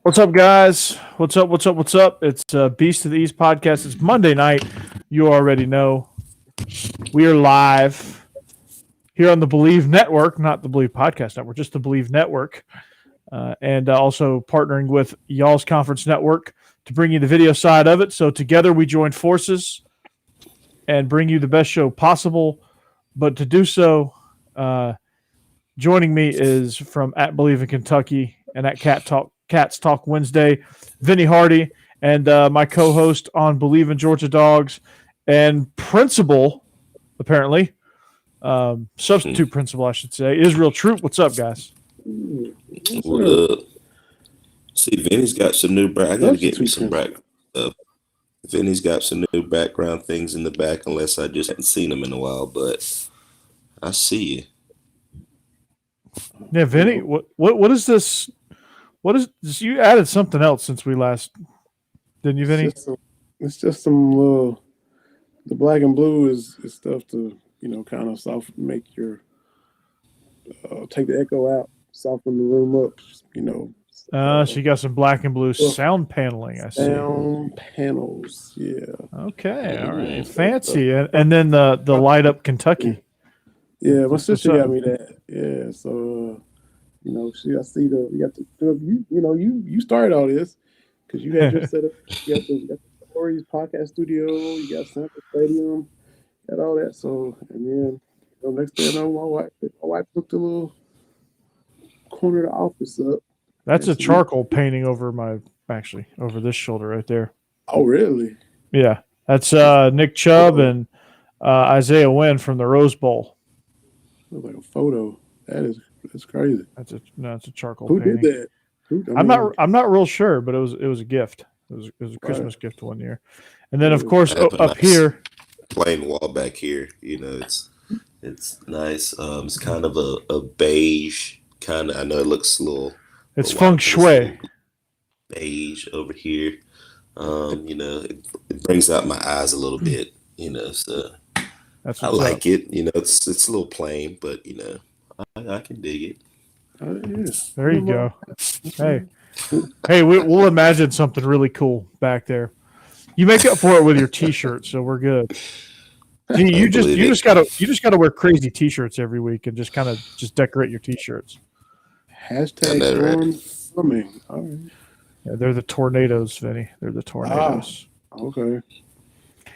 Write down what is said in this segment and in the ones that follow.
What's up, guys? What's up? What's up? What's up? It's Beast of the East podcast. It's Monday night. You already know. We are live here on the Believe Network, not the Believe Podcast Network, just the Believe Network. And also partnering with Y'all's Conference Network to bring you the video side of it. So together we join forces and bring you the best show possible. But to do so, joining me is from at Believe in Kentucky and at Cats Talk Wednesday, Vinny Hardy, and my co-host on Believe in Georgia Dogs and principal, apparently, substitute principal, I should say, Israel Troop. What's up, guys? What up? See, Vinny's got some new I gotta get me some background stuff. Vinny's got some new background things in the back, unless I just haven't seen them in a while, but I see you. Yeah, Vinny, what is this? What is this? You added something else since we last, didn't you, Vinny? It's just some little. The black and blue is stuff to kind of make your take the echo out, soften the room up. So you got some black and blue sound paneling. I see. Sound panels, yeah. Okay, all right, fancy, and then the light up Kentucky. Yeah, my sister got me that. Yeah, so I see you started all this because you had just set up. You got the Stories podcast studio. You got Sample Stadium. Got all that. So and then next thing I know, my wife took the little corner of the office up. That's a charcoal painting over this shoulder right there. Oh, really? Yeah, that's Nick Chubb and Isaiah Wynn from the Rose Bowl. Looks like a photo. That's crazy. It's a charcoal. Who painting. did that? I'm not real sure, but it was a gift. It was a Christmas gift one year, and then of course up here, plain wall back here. It's nice. It's kind of a beige kind of. I know it looks a little. It's feng shui. Beige over here. It brings out my eyes a little bit. So I like it. It's a little plain, but I can dig it. Yeah. There you go. Hey, we'll imagine something really cool back there. You make up for it with your T-shirt, so we're good. You just gotta wear crazy T-shirts every week and just kind of decorate your T-shirts. Hashtag coming. All right. Yeah, they're the tornadoes, Vinny. They're the tornadoes. Okay.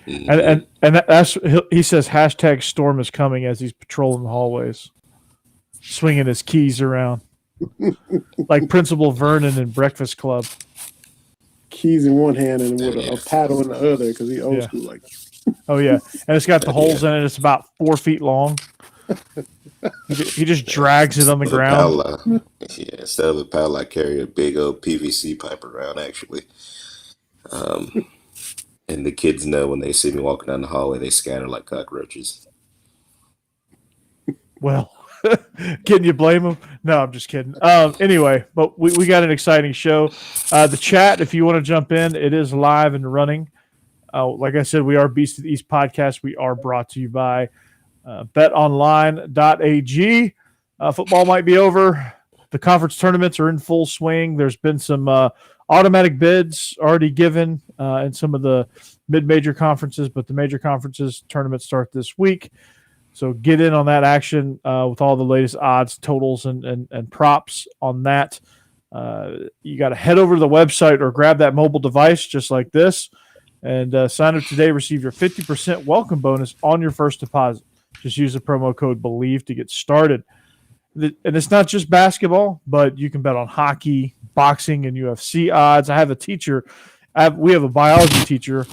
And that's he says hashtag storm is coming as he's patrolling the hallways, swinging his keys around like Principal Vernon in Breakfast Club. Keys in one hand and with a paddle in the other because he old school like. Oh yeah, and it's got the holes in it. It's about 4 feet long. He just drags it on the ground. Instead of a paddle, I carry a big old PVC pipe around actually. And the kids know when they see me walking down the hallway, they scatter like cockroaches. Well, can you blame them? No, I'm just kidding. Anyway, but we got an exciting show. The chat, if you want to jump in, it is live and running. Like I said, we are Beast of the East podcast. We are brought to you by betonline.ag. Football might be over. The conference tournaments are in full swing. There's been some automatic bids already given in some of the mid-major conferences, but the major conferences tournaments start this week. So get in on that action with all the latest odds, totals, and props on that. You got to head over to the website or grab that mobile device just like this and sign up today. Receive your 50% welcome bonus on your first deposit. Just use the promo code BELIEVE to get started. And it's not just basketball, but you can bet on hockey, boxing, and UFC odds. I have a teacher. We have a biology teacher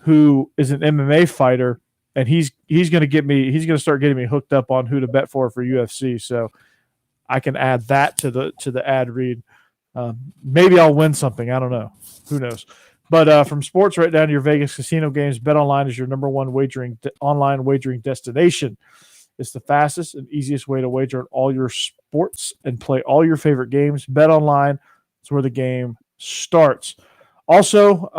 who is an MMA fighter, and he's going to start getting me hooked up on who to bet for UFC. So I can add that to the ad read. Maybe I'll win something. I don't know. Who knows? But from sports right down to your Vegas casino games, BetOnline is your number one online wagering destination. It's the fastest and easiest way to wager on all your sports and play all your favorite games. BetOnline is where the game starts. Also,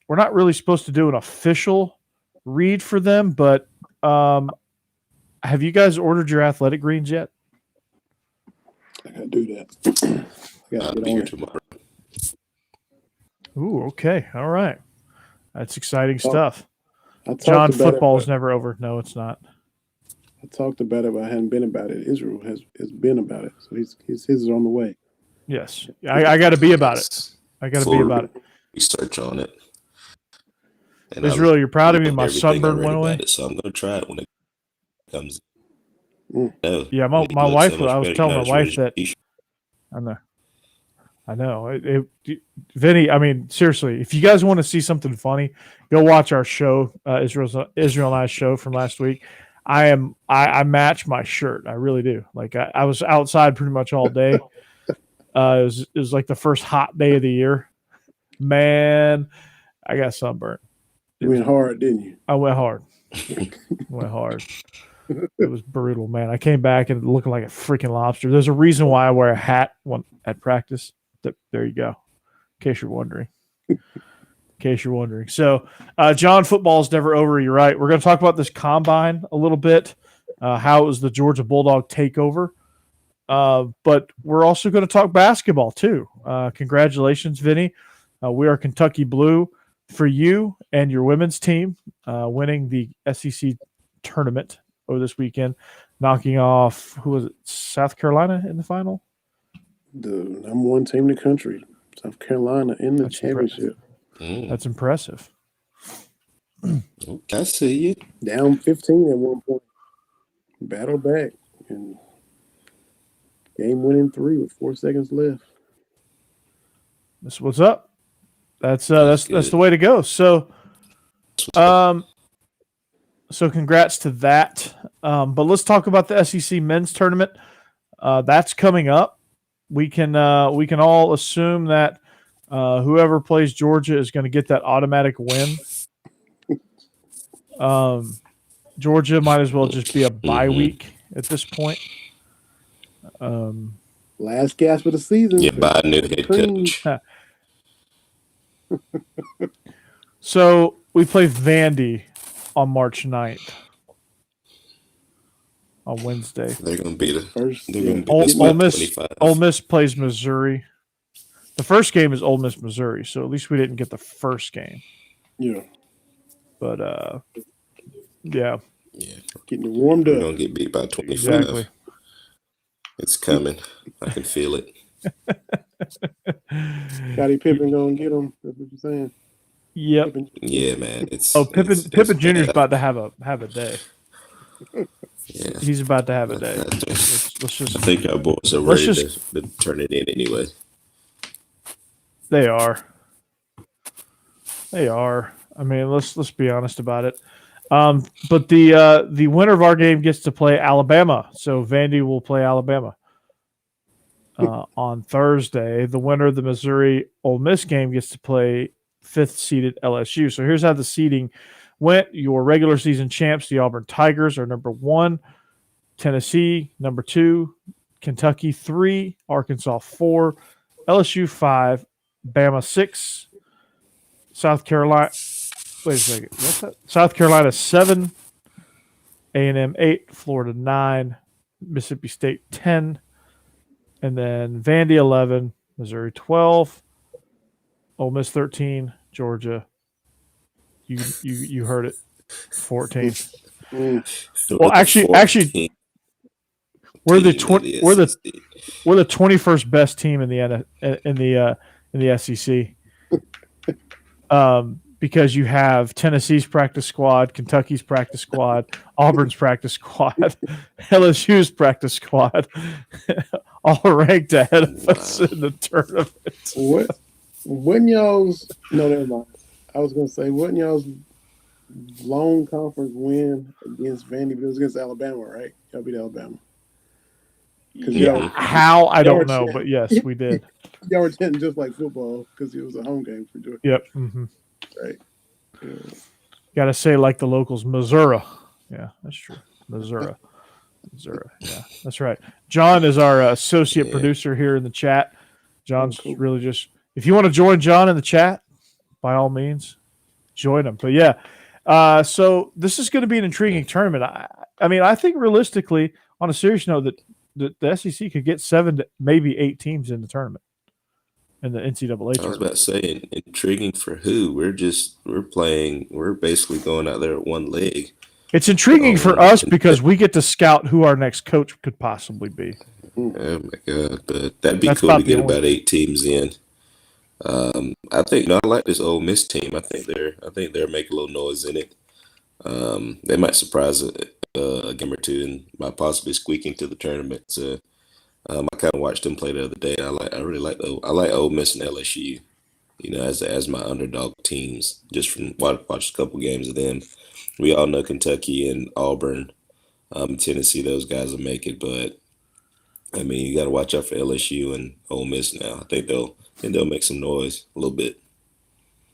we're not really supposed to do an official read for them, but have you guys ordered your athletic greens yet? I gotta do that. I gotta get on it. Tomorrow. Ooh, okay. All right. That's exciting stuff. John, football is never over. No, it's not. I talked about it, but I hadn't been about it. Israel has been about it. So his is on the way. Yes. I got to be about it. I got to be about it. Research on it. And Israel, you're proud of me. My sunburn went away. So I'm going to try it when it comes. No. Yeah, my wife, I was telling my wife that. I know. Vinny, I mean, seriously, if you guys want to see something funny, go watch our show, Israel and I's show from last week. I match my shirt. I really do. Like I was outside pretty much all day. It was like the first hot day of the year. Man, I got sunburned. You went hard, didn't you? I went hard. Went hard. It was brutal, man. I came back and looking like a freaking lobster. There's a reason why I wear a hat at practice. There you go. In case you're wondering. So, John, football is never over. You're right. We're going to talk about this combine a little bit, how it was the Georgia Bulldog takeover. But we're also going to talk basketball, too. Congratulations, Vinny. We are Kentucky Blue for you and your women's team winning the SEC tournament over this weekend, knocking off, who was it, South Carolina in the final? The number one team in the country, South Carolina, in the championship. That's impressive. I see you. Down 15 at one point. Battle back and game winning 3 with 4 seconds left. That's what's up. That's the way to go. So, so congrats to that. But let's talk about the SEC men's tournament. That's coming up. We can all assume that whoever plays Georgia is going to get that automatic win. Georgia might as well just be a bye week at this point. Last gasp of the season. Yeah, by a new head coach. So we play Vandy on March 9th. On Wednesday. They're going to be the first. Ole Miss plays Missouri. The first game is Ole Miss, Missouri, so at least we didn't get the first game. Yeah. But, yeah. Getting warmed up. We're going to get beat by 25. Exactly. It's coming. I can feel it. Scottie Pippen going to get him. That's what you're saying. Yep. Pippen. Yeah, man. Pippen Jr.'s about to have a day. Yeah. He's about to have a day. Let's just. I think our boys are ready to turn it in anyway. They are. I mean, let's be honest about it. But the winner of our game gets to play Alabama. So Vandy will play Alabama on Thursday. The winner of the Missouri Ole Miss game gets to play 5th seeded LSU. So here's how the seeding went. Your regular season champs, the Auburn Tigers, are number 1. Tennessee, number 2. Kentucky, 3. Arkansas, 4. LSU, 5. Bama, 6. South Carolina. Wait a second. What's that? South Carolina, 7. A&M, 8. Florida, 9. Mississippi State, 10. And then Vandy, 11. Missouri, 12. Ole Miss, 13. Georgia, you heard it, 14. Well, actually, we're the 21st best team in the SEC. Because you have Tennessee's practice squad, Kentucky's practice squad, Auburn's practice squad, LSU's practice squad, all ranked ahead of us in the tournament. Wasn't y'all's? No, never mind. I was going to say, wasn't y'all's lone conference win against Vandy? But it was against Alabama, right? Y'all beat Alabama. How? I don't know, but yes, we did. Y'all were chanting just like football because it was a home game for Georgia. Yep. Mm-hmm. Right. Yeah. Got to say like the locals, Missouri. Yeah, that's true. Missouri. Yeah, that's right. John is our associate producer here in the chat. John's really just, if you want to join John in the chat, by all means, join him. But yeah, so this is going to be an intriguing tournament. I mean, I think realistically, on a serious note, that the SEC could get 7 to maybe 8 teams in the tournament. in the NCAA I was tournament. about to say, intriguing for who? We're basically going out there at one leg. It's intriguing for us And because we get to scout who our next coach could possibly be. oh my God, but that'd be That's cool about to the get only about thing. 8 teams in. I think I like this Ole Miss team. I think they're making a little noise in it. They might surprise a game or two and might possibly squeak into the tournament. So I kind of watched them play the other day. I like Ole Miss and LSU. As my underdog teams, just from watched a couple games of them. We all know Kentucky and Auburn, Tennessee. Those guys will make it, but I mean, you got to watch out for LSU and Ole Miss now. I think they'll make some noise a little bit.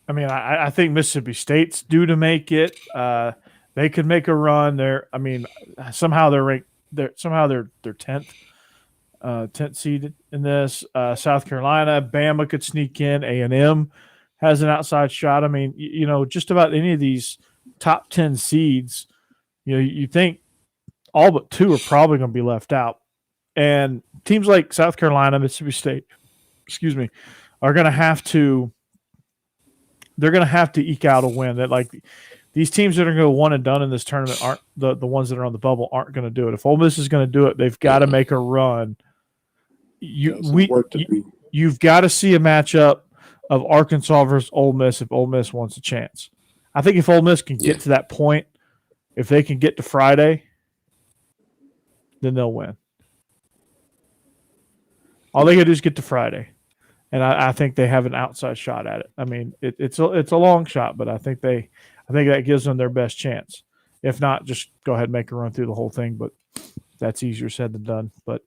I mean, I think Mississippi State's due to make it. They could make a run. Somehow they're ranked. They're 10th seed in this. South Carolina, Bama could sneak in. A&M has an outside shot. I mean, just about any of these top 10 seeds, you think all but 2 are probably going to be left out. And teams like South Carolina, Mississippi State, are going to have to. They're going to have to eke out a win. That like these teams that are going to go one and done in this tournament aren't the ones that are on the bubble aren't going to do it. If Ole Miss is going to do it, they've got to make a run. You've got to see a matchup of Arkansas versus Ole Miss if Ole Miss wants a chance. I think if Ole Miss can get to that point, if they can get to Friday, then they'll win. All they got to do is get to Friday, and I think they have an outside shot at it. I mean, it's a long shot, but I think that gives them their best chance. If not, just go ahead and make a run through the whole thing. But that's easier said than done. But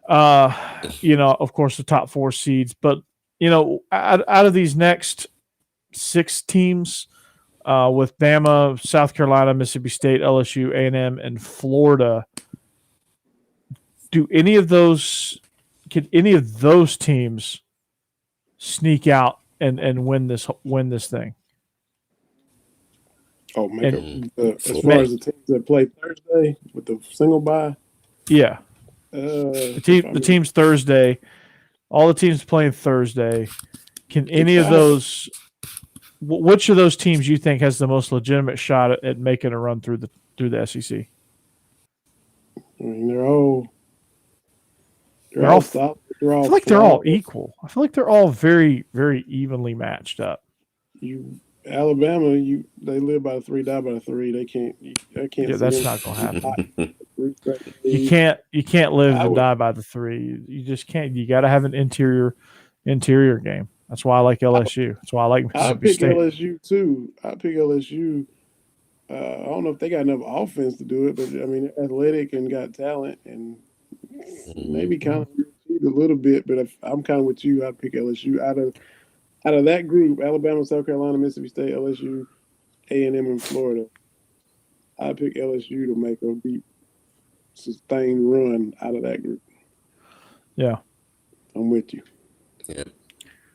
of course, the top 4 seeds. But out of these next 6 teams, with Bama, South Carolina, Mississippi State, LSU, A&M, and Florida, can any of those teams sneak out and win this thing? Oh, as far as the teams that play Thursday with the single bye? Yeah. The teams Thursday, all the teams playing Thursday. Can any of those? Which of those teams you think has the most legitimate shot at making a run through the SEC? I mean, they're all solid. I feel like they're all equal. I feel like they're all very, very evenly matched up. Alabama, they live by the 3, die by the 3. They can't. Yeah, that's not going to happen. You can't live and die by the 3. You just can't. You got to have an interior game. That's why I like LSU. That's why I like Mississippi State. I pick LSU too. I pick LSU. I don't know if they got enough offense to do it, but I mean, athletic and got talent and maybe kind of a little bit. But if I'm kind of with you, I'd pick LSU out of that group: Alabama, South Carolina, Mississippi State, LSU, A&M, and Florida. I pick LSU to make a deep, sustained run out of that group. Yeah, I'm with you. Yeah,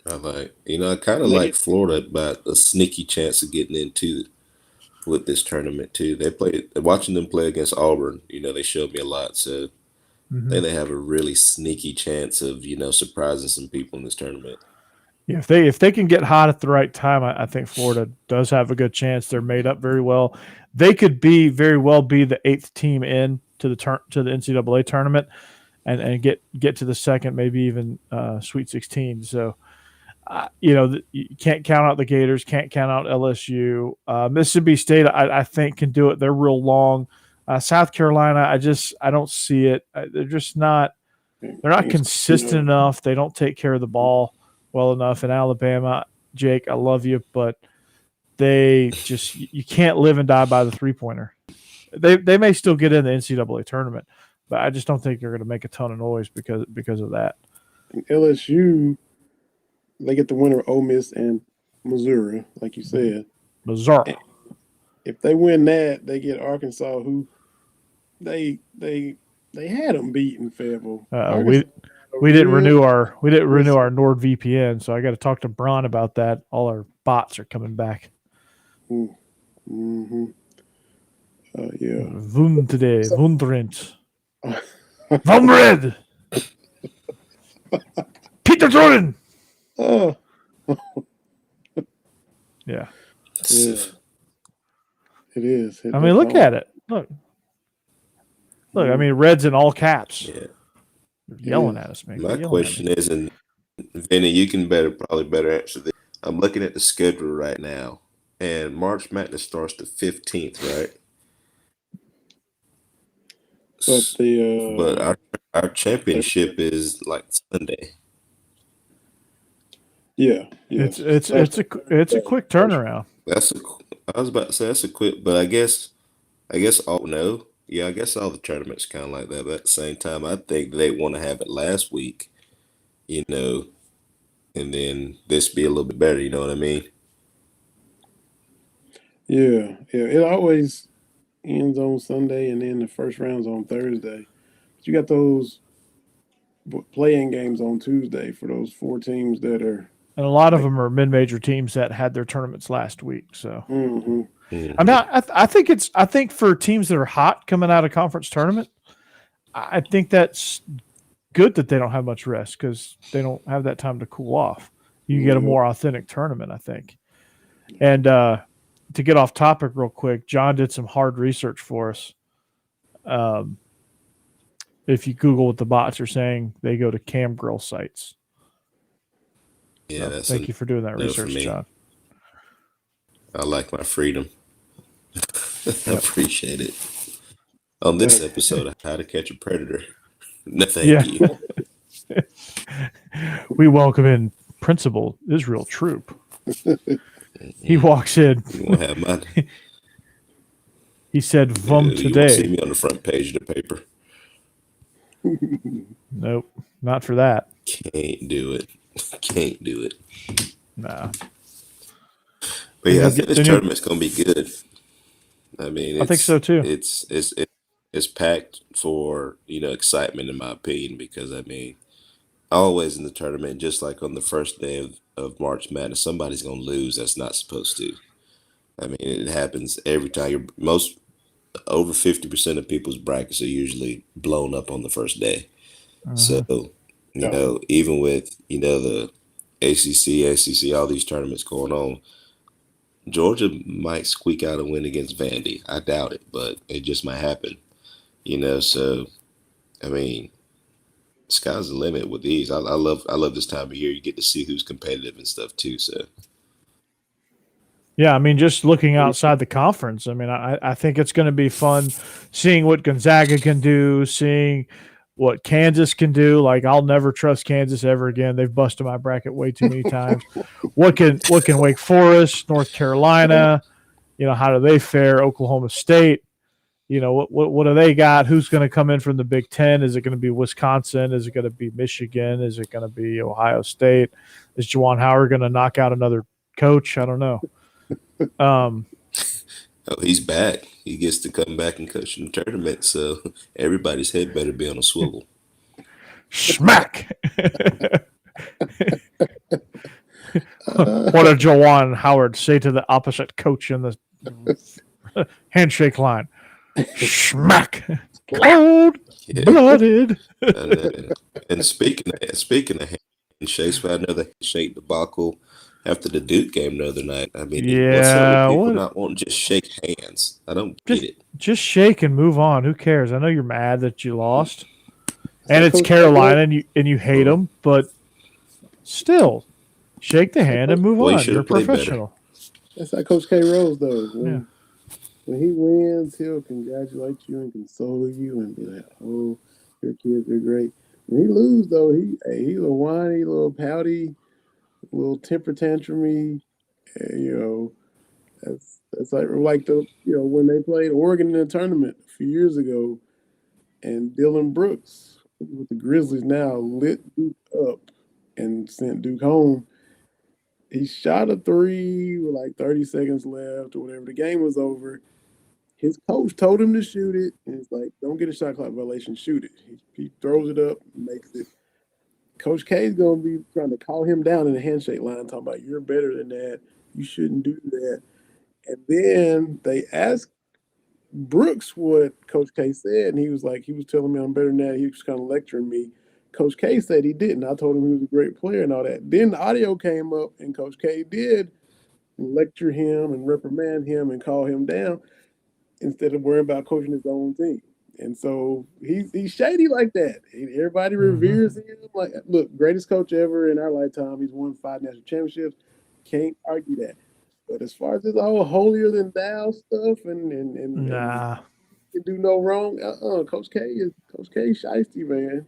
I kind of like Florida, but a sneaky chance of getting into with this tournament too. Watching them play against Auburn. They showed me a lot, so they have a really sneaky chance of surprising some people in this tournament. Yeah, if they can get hot at the right time, I think Florida does have a good chance. They're made up very well. They could very well be the 8th team in to the NCAA tournament, and get to the second, maybe even Sweet 16. So, you can't count out the Gators, can't count out LSU. Mississippi State, I think, can do it. They're real long. South Carolina, I don't see it. They're just not. They're not consistent enough. They don't take care of the ball well enough. In Alabama, Jake, I love you, but you can't live and die by the 3-pointer. They may still get in the NCAA tournament, but I just don't think they're going to make a ton of noise because of that. And LSU, they get the winner of Ole Miss and Missouri, like you said. Missouri. If they win that, they get Arkansas, who they had them beat in Fayetteville. We didn't renew our NordVPN, so I got to talk to Braun about that. All our bots are coming back. Mm-hmm. Yeah. Wunderend. Wunderend. Peter Jordan. Oh, Yeah. yeah. It is. I mean, look at it. Look. I mean, Reds in all caps. Yeah. They're yelling at us, man. My question is, and Vinny, you can probably better answer this. I'm looking at the schedule right now, and March Madness starts the 15th, right? But our championship is like Sunday. Yeah. It's a quick turnaround. I was about to say that's a quick, but I guess all no. Yeah, I guess all the tournaments kind of like that. But at the same time, I think they want to have it last week, and then this be a little bit better. You know what I mean? Yeah. It always ends on Sunday, and then the first round's on Thursday. But you got those playing games on Tuesday for those 4 teams that are. And a lot of them are mid-major teams that had their tournaments last week. So, Mm-hmm. I mean, I think for teams that are hot coming out of conference tournament, I think that's good that they don't have much rest because they don't have that time to cool off. You get a more authentic tournament, I think. And to get off topic real quick, John did some hard research for us. If you Google what the bots are saying, they go to cam grill sites. Yeah, so thank you for doing that research, John. I like my freedom. I appreciate it. On this episode of How to Catch a Predator. No, thank you. We welcome in Principal Israel Troop. He walks in. You won't have mine. He said, "Vom You today." won't see me on the front page of the paper. Nope, not for that. Can't do it. Can't do it. Nah. But yeah, I think this tournament's gonna be good. I mean, I think so too. It's packed for excitement in my opinion because I mean, always in the tournament, just like on the first day of March Madness, somebody's gonna lose that's not supposed to. I mean, it happens every time. Over 50% of people's brackets are usually blown up on the first day. So, even with the ACC, all these tournaments going on, Georgia might squeak out a win against Vandy. I doubt it, but it just might happen. So I mean, sky's the limit with these. I love this time of year. You get to see who's competitive and stuff too. So yeah, I mean, just looking outside the conference, I mean, I think it's going to be fun seeing what Gonzaga can do, seeing what Kansas can do. Like, I'll never trust Kansas ever again. They've busted my bracket way too many times. What can Wake Forest, North Carolina, how do they fare? Oklahoma State, what do they got? Who's going to come in from the Big Ten? Is it going to be Wisconsin? Is it going to be Michigan? Is it going to be Ohio State? Is Juwan Howard going to knock out another coach? I don't know. he's back. He gets to come back and coach in the tournament. So everybody's head better be on a swivel. Smack. What did Juwan Howard say to the opposite coach in the handshake line? Smack. Cold blooded. And speaking of handshakes, I know the handshake debacle after the Duke game the other night. I mean, what's up with people not wanting to just shake hands? I don't get it. Just shake and move on. Who cares? I know you're mad that you lost, and it's Carolina, and you hate them, but still, shake the hand and move on. You're professional. That's like Coach K. Rose, though. When he wins, he'll congratulate you and console you and be like, "Oh, your kids are great." When he loses, though, he's a whiny, little pouty, little temper tantrumy. That's like the when they played Oregon in the tournament a few years ago, and Dylan Brooks with the Grizzlies now lit Duke up and sent Duke home. He shot a 3 with like 30 seconds left or whatever. The game was over. His coach told him to shoot it, and it's like, don't get a shot clock violation, shoot it. He throws it up, makes it. Coach K is going to be trying to call him down in the handshake line, talking about you're better than that. You shouldn't do that. And then they asked Brooks what Coach K said, and he was telling me I'm better than that. He was kind of lecturing me. Coach K said he didn't. I told him he was a great player and all that. Then the audio came up, and Coach K did lecture him and reprimand him and call him down instead of worrying about coaching his own team. And so he's shady like that. Everybody reveres him. Like, look, greatest coach ever in our lifetime. He's won 5 national championships. Can't argue that. But as far as this whole holier than thou stuff and Nah. can do no wrong, Coach K shiesty, man.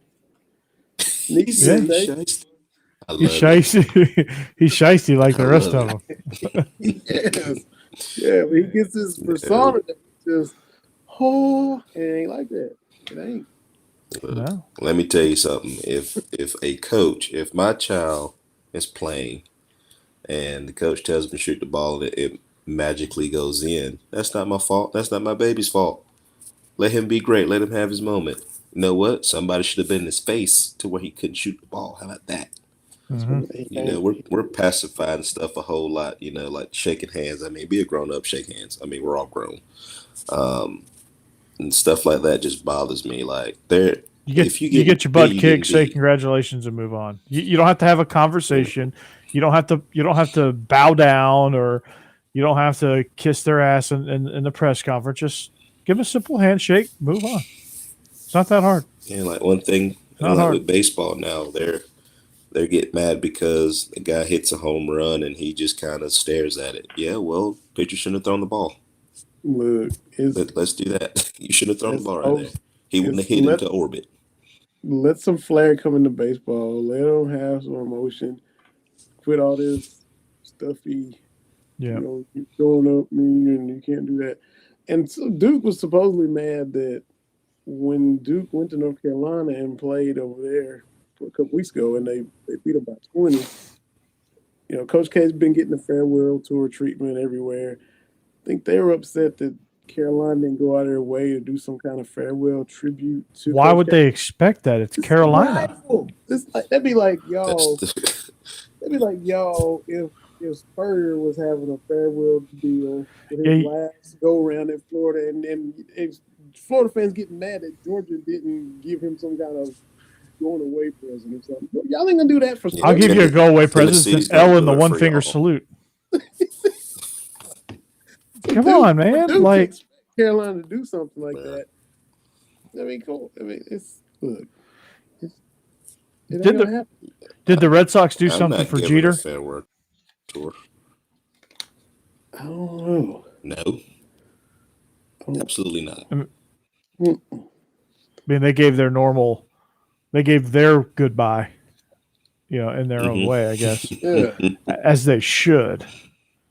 Sneaky Yeah. and they- Shiesty. I love He's it. shiesty. He's shiesty like the I rest love of them. yes. Yeah, but he gets this persona that just it ain't like that. It ain't. No. Let me tell you something. If a coach, if my child is playing and the coach tells him to shoot the ball and it magically goes in, that's not my fault. That's not my baby's fault. Let him be great. Let him have his moment. You know what? Somebody should have been in his face to where he couldn't shoot the ball. How about that? You know, we're pacifying stuff a whole lot, you know, like shaking hands. I mean, be a grown up, shake hands. I mean, we're all grown. And stuff like that just bothers me. Like You get your butt kicked, say congratulations, and move on. You don't have to have a conversation. You don't have to bow down, or you don't have to kiss their ass in the press conference. Just give them a simple handshake, move on. It's not that hard. Yeah, like one thing, like with baseball now, they get mad because the guy hits a home run and he just kind of stares at it. Yeah, well, pitcher shouldn't have thrown the ball. Look, let's do that. You shouldn't have thrown the ball right there. He wouldn't have hit into orbit. Let some flair come into baseball. Let them have some emotion. Quit all this stuffy. Yeah, you throwing up me and you can't do that. And so Duke was supposedly mad that when Duke went to North Carolina and played over there a couple weeks ago, and they beat them by 20. You know, Coach K's been getting the farewell tour treatment everywhere. I think they were upset that Carolina didn't go out of their way to do some kind of farewell tribute to. Why would they expect that? It's Carolina. That'd be like y'all. That'd be like y'all if Spurrier was having a farewell deal for his last go around in Florida, and Florida fans getting mad that Georgia didn't give him some kind of going away present or something. Y'all ain't gonna do that for. I'll give you a go away present. It's an L in the one finger salute. Come on, man! Duke like Carolina to do something like that. I mean, cool. I mean, it ain't gonna happen. Did the Red Sox do something for Jeter? Farewell tour. I don't know. No, absolutely not. I mean, they gave their goodbye, in their own way, I guess, as they should.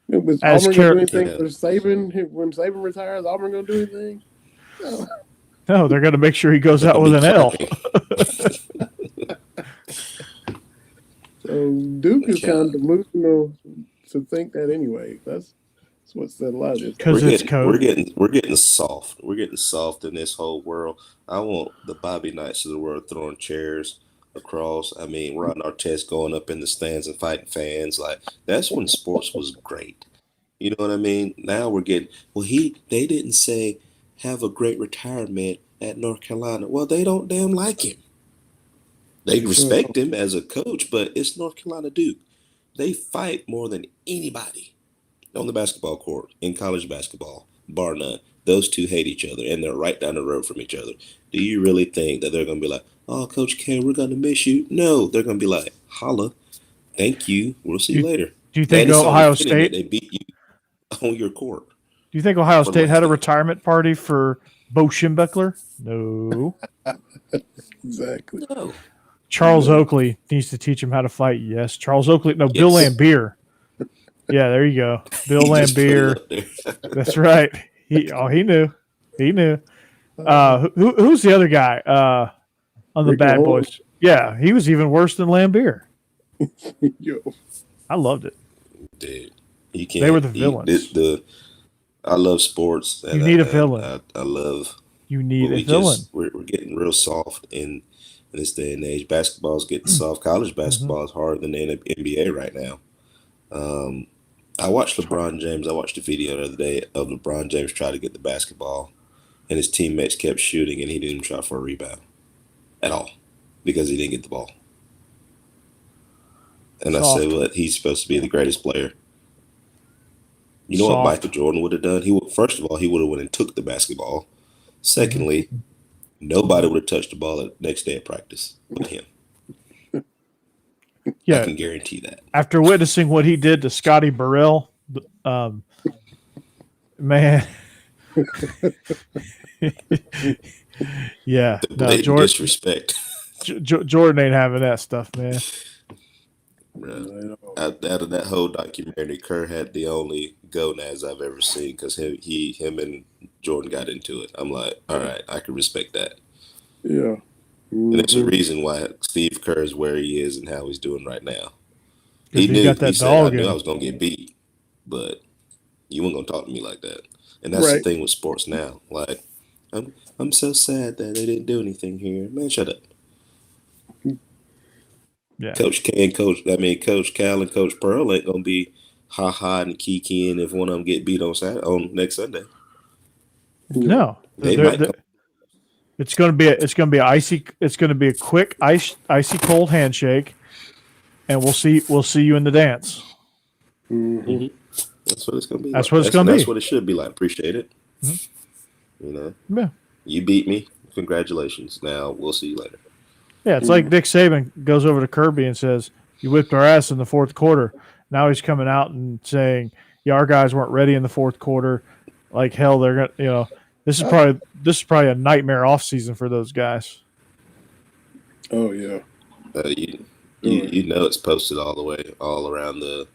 Was Auburn going to do anything for Saban? When Saban retires, Auburn going to do anything? No, they're going to make sure he goes out with an L. So Duke is kind of delusional to think that anyway. That's what said a lot of this. Because it's code. We're getting soft. We're getting soft in this whole world. I want the Bobby Knights of the world throwing chairs across. I mean, Ron Artest going up in the stands and fighting fans. Like, that's when sports was great. You know what I mean? Now we're getting, they didn't say have a great retirement at North Carolina. Well, they don't damn like him. They respect him as a coach, but it's North Carolina Duke. They fight more than anybody on the basketball court in college basketball, bar none. Those two hate each other, and they're right down the road from each other. Do you really think that they're going to be like, oh, Coach K, we're going to miss you? No, they're going to be like, holla, thank you, we'll see you later. Do you think Ohio State? They beat you on your court. Do you think Ohio State had a retirement party for Bo Schembechler? No. Exactly. No. Charles Oakley needs to teach him how to fight. Yes. Charles Oakley. No, Bill Laimbeer. Yeah, there you go. Bill Laimbeer. That's right. He knew. He knew. Who's the other guy on the Bad Boys? Yeah, he was even worse than Laimbeer. Yo. I loved it. Dude, you can't. They were the villains. I love sports. And you need a villain. I love. You need a villain. We're getting real soft in this day and age. Basketball is getting soft. College basketball is harder than the NBA right now. I watched LeBron James. I watched a video the other day of LeBron James try to get the basketball, and his teammates kept shooting, and he didn't even try for a rebound at all. because he didn't get the ball. And Soft. I said, "What? He's supposed to be the greatest player." You know Soft. what Michael Jordan would have done? First of all, he would have went and took the basketball. Secondly, nobody would have touched the ball the next day at practice but him. Yeah. I can guarantee that. After witnessing what he did to Scotty Burrell, man. Yeah. The blatant disrespect. Jordan ain't having that stuff, man. Out of that whole documentary, Kerr had the only gonads I've ever seen because him and Jordan got into it. I'm like, all right, I can respect that. Yeah. And there's a reason why Steve Kerr is where he is and how he's doing right now. He knew. Got that he said, dog I knew in. I was going to get beat, but you weren't going to talk to me like that. And that's the thing with sports now. Like, I'm so sad that they didn't do anything here. Man, shut up. Yeah. Coach Cal and Coach Pearl ain't gonna be and kikiing if one of them get beat on next Sunday. No, it's gonna be a quick icy cold handshake, and we'll see you in the dance. Mm-hmm. That's what it's gonna be. That's what it's gonna be. That's what it should be like. Appreciate it. Mm-hmm. You know. Yeah. You beat me. Congratulations. Now we'll see you later. Yeah, it's like Nick Saban goes over to Kirby and says, "You whipped our ass in the fourth quarter." Now he's coming out and saying, "Yeah, our guys weren't ready in the fourth quarter. Like hell, they're gonna, this is probably a nightmare off season for those guys." Oh yeah. You know it's posted all around the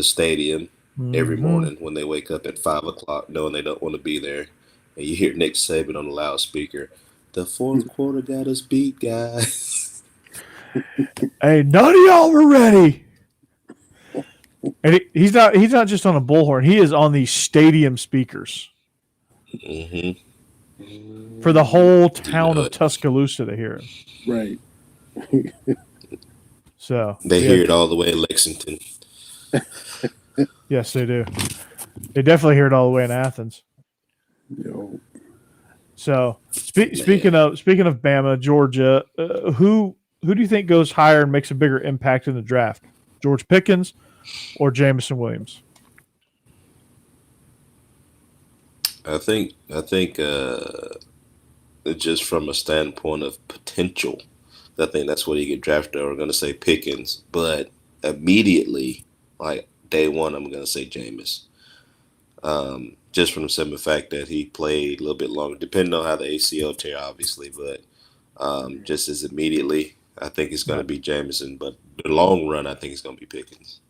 stadium every morning when they wake up at 5:00, knowing they don't want to be there, and you hear Nick Saban on the loudspeaker. The fourth quarter got us beat, guys. Hey, none of y'all were ready. And he's not just on a bullhorn. He is on the stadium speakers. Mm-hmm. For the whole town of Tuscaloosa to hear him. Right. So they hear it all the way in Lexington. Yes, they do. They definitely hear it all the way in Athens. Yo. So speaking of Bama, Georgia, who do you think goes higher and makes a bigger impact in the draft? George Pickens or Jamison Williams? I think just from a standpoint of potential, I think that's what he get drafted. We're going to say Pickens, but immediately, like day one, I'm going to say Jameis. Just from the simple fact that he played a little bit longer, depending on how the ACL tear, obviously, but just as immediately, I think it's going to be Jamison. But the long run, I think it's going to be Pickens.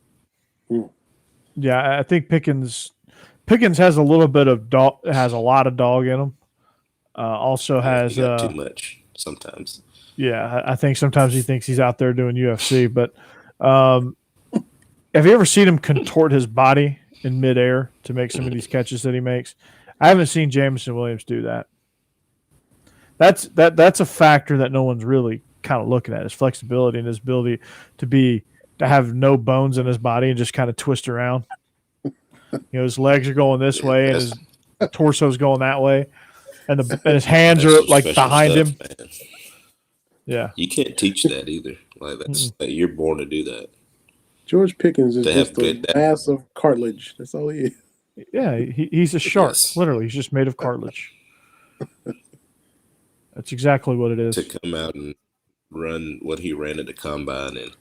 Yeah, I think Pickens has a little bit of dog, has a lot of dog in him. Also has too much sometimes. Yeah, I think sometimes he thinks he's out there doing UFC. But have you ever seen him contort his body in midair to make some of these catches that he makes? I haven't seen Jamison Williams do that. That's a factor that no one's really kind of looking at, his flexibility and his ability to have no bones in his body and just kind of twist around. His legs are going this way and his torso's going that way, and his hands are like behind him. Man. Yeah, you can't teach that either. Like you're born to do that. George Pickens is just a mass of cartilage. That's all he is. Yeah, he's a shark. Yes. Literally, he's just made of cartilage. That's exactly what it is. To come out and run what he ran at the combine, and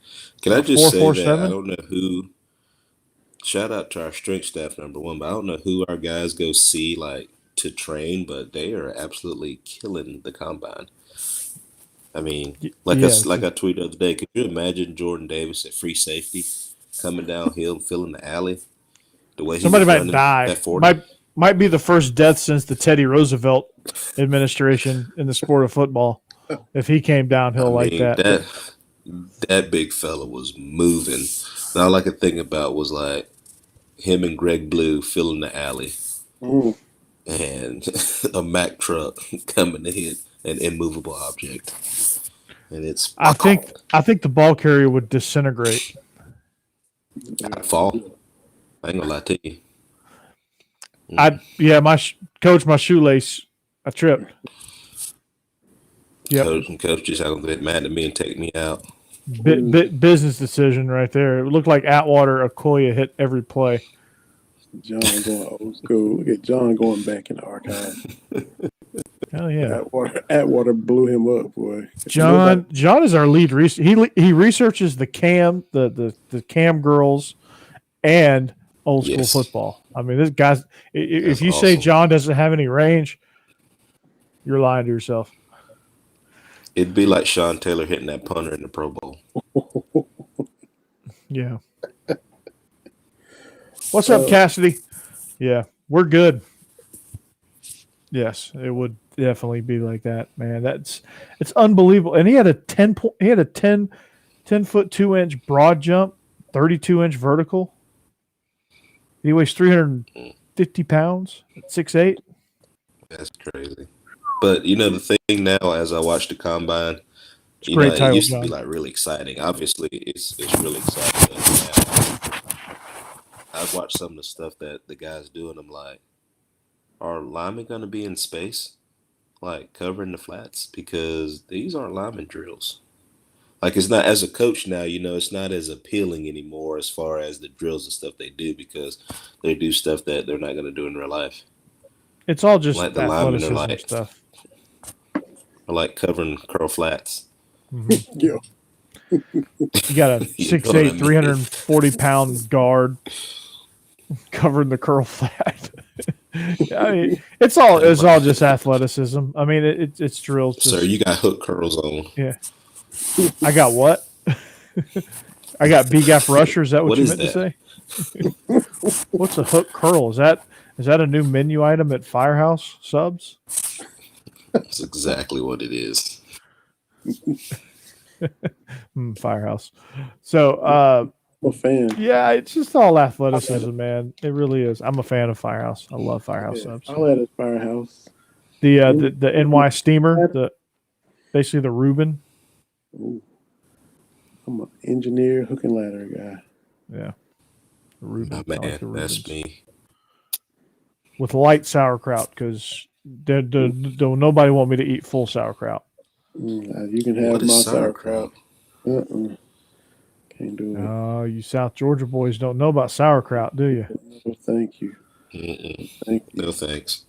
can I just say that I don't know who. Shout out to our strength staff, number one, but I don't know who our guys go see to train, but they are absolutely killing the combine. I mean, I tweeted the other day, could you imagine Jordan Davis at free safety coming downhill and filling the alley? The way somebody might die. Might be the first death since the Teddy Roosevelt administration in the sport of football. If he came downhill like that. That big fella was moving. And all I could think about was like him and Greg Blue filling the alley. Ooh. And a Mack truck coming to hit an immovable object. And it's I think the ball carrier would disintegrate. I'd fall. I ain't gonna lie to you. My shoelace, I tripped. Yep. Coaches are gonna get mad at me and take me out. Business decision right there. It looked like Atwater Okoye hit every play. John going old school. Look at John going back in the archive. Hell yeah. Atwater blew him up, boy. John is our lead researcher. He researches the cam girls and old school football. I mean, this guy's. If you say John doesn't have any range, you're lying to yourself. It'd be like Sean Taylor hitting that punter in the Pro Bowl. Yeah. What's up, Cassidy? Yeah, we're good. Yes, it would definitely be like that, man. It's unbelievable. And he had a 10 foot 2 inch broad jump, 32-inch vertical. He weighs 350 pounds at 6'8". That's crazy. But the thing now, as I watch the combine, It's great it title, used to John. be like really exciting. Obviously, it's really exciting. I've watched some of the stuff that the guys do, and I'm like, are linemen going to be in space, like covering the flats? Because these aren't lineman drills. Like, it's not, as a coach now, it's not as appealing anymore as far as the drills and stuff they do, because they do stuff that they're not going to do in real life. It's all just like the linemen are athleticism stuff. Or like covering curl flats. Mm-hmm. Yeah. You got a 6'8", 340-pound guard covering the curl flat. I mean, it's all just athleticism. I mean, it's drills. Sir, you got hook curls on. Yeah. I got what? I got B-gap rusher. Is that what you meant to say? What's a hook curl? Is that a new menu item at Firehouse Subs? That's exactly what it is. Firehouse. So, I'm a fan. Yeah, it's just all athleticism, man. It really is. I'm a fan of Firehouse. I love Firehouse Subs. I'll add a Firehouse. The NY Steamer, basically the Reuben. Ooh. I'm an engineer hook and ladder guy. Yeah. Reuben. Oh, man, that's me. With light sauerkraut, because nobody want me to eat full sauerkraut. You can have my sauerkraut. Can't do it. Oh, you South Georgia boys don't know about sauerkraut, do you? No, thank you. Thank you. No thanks.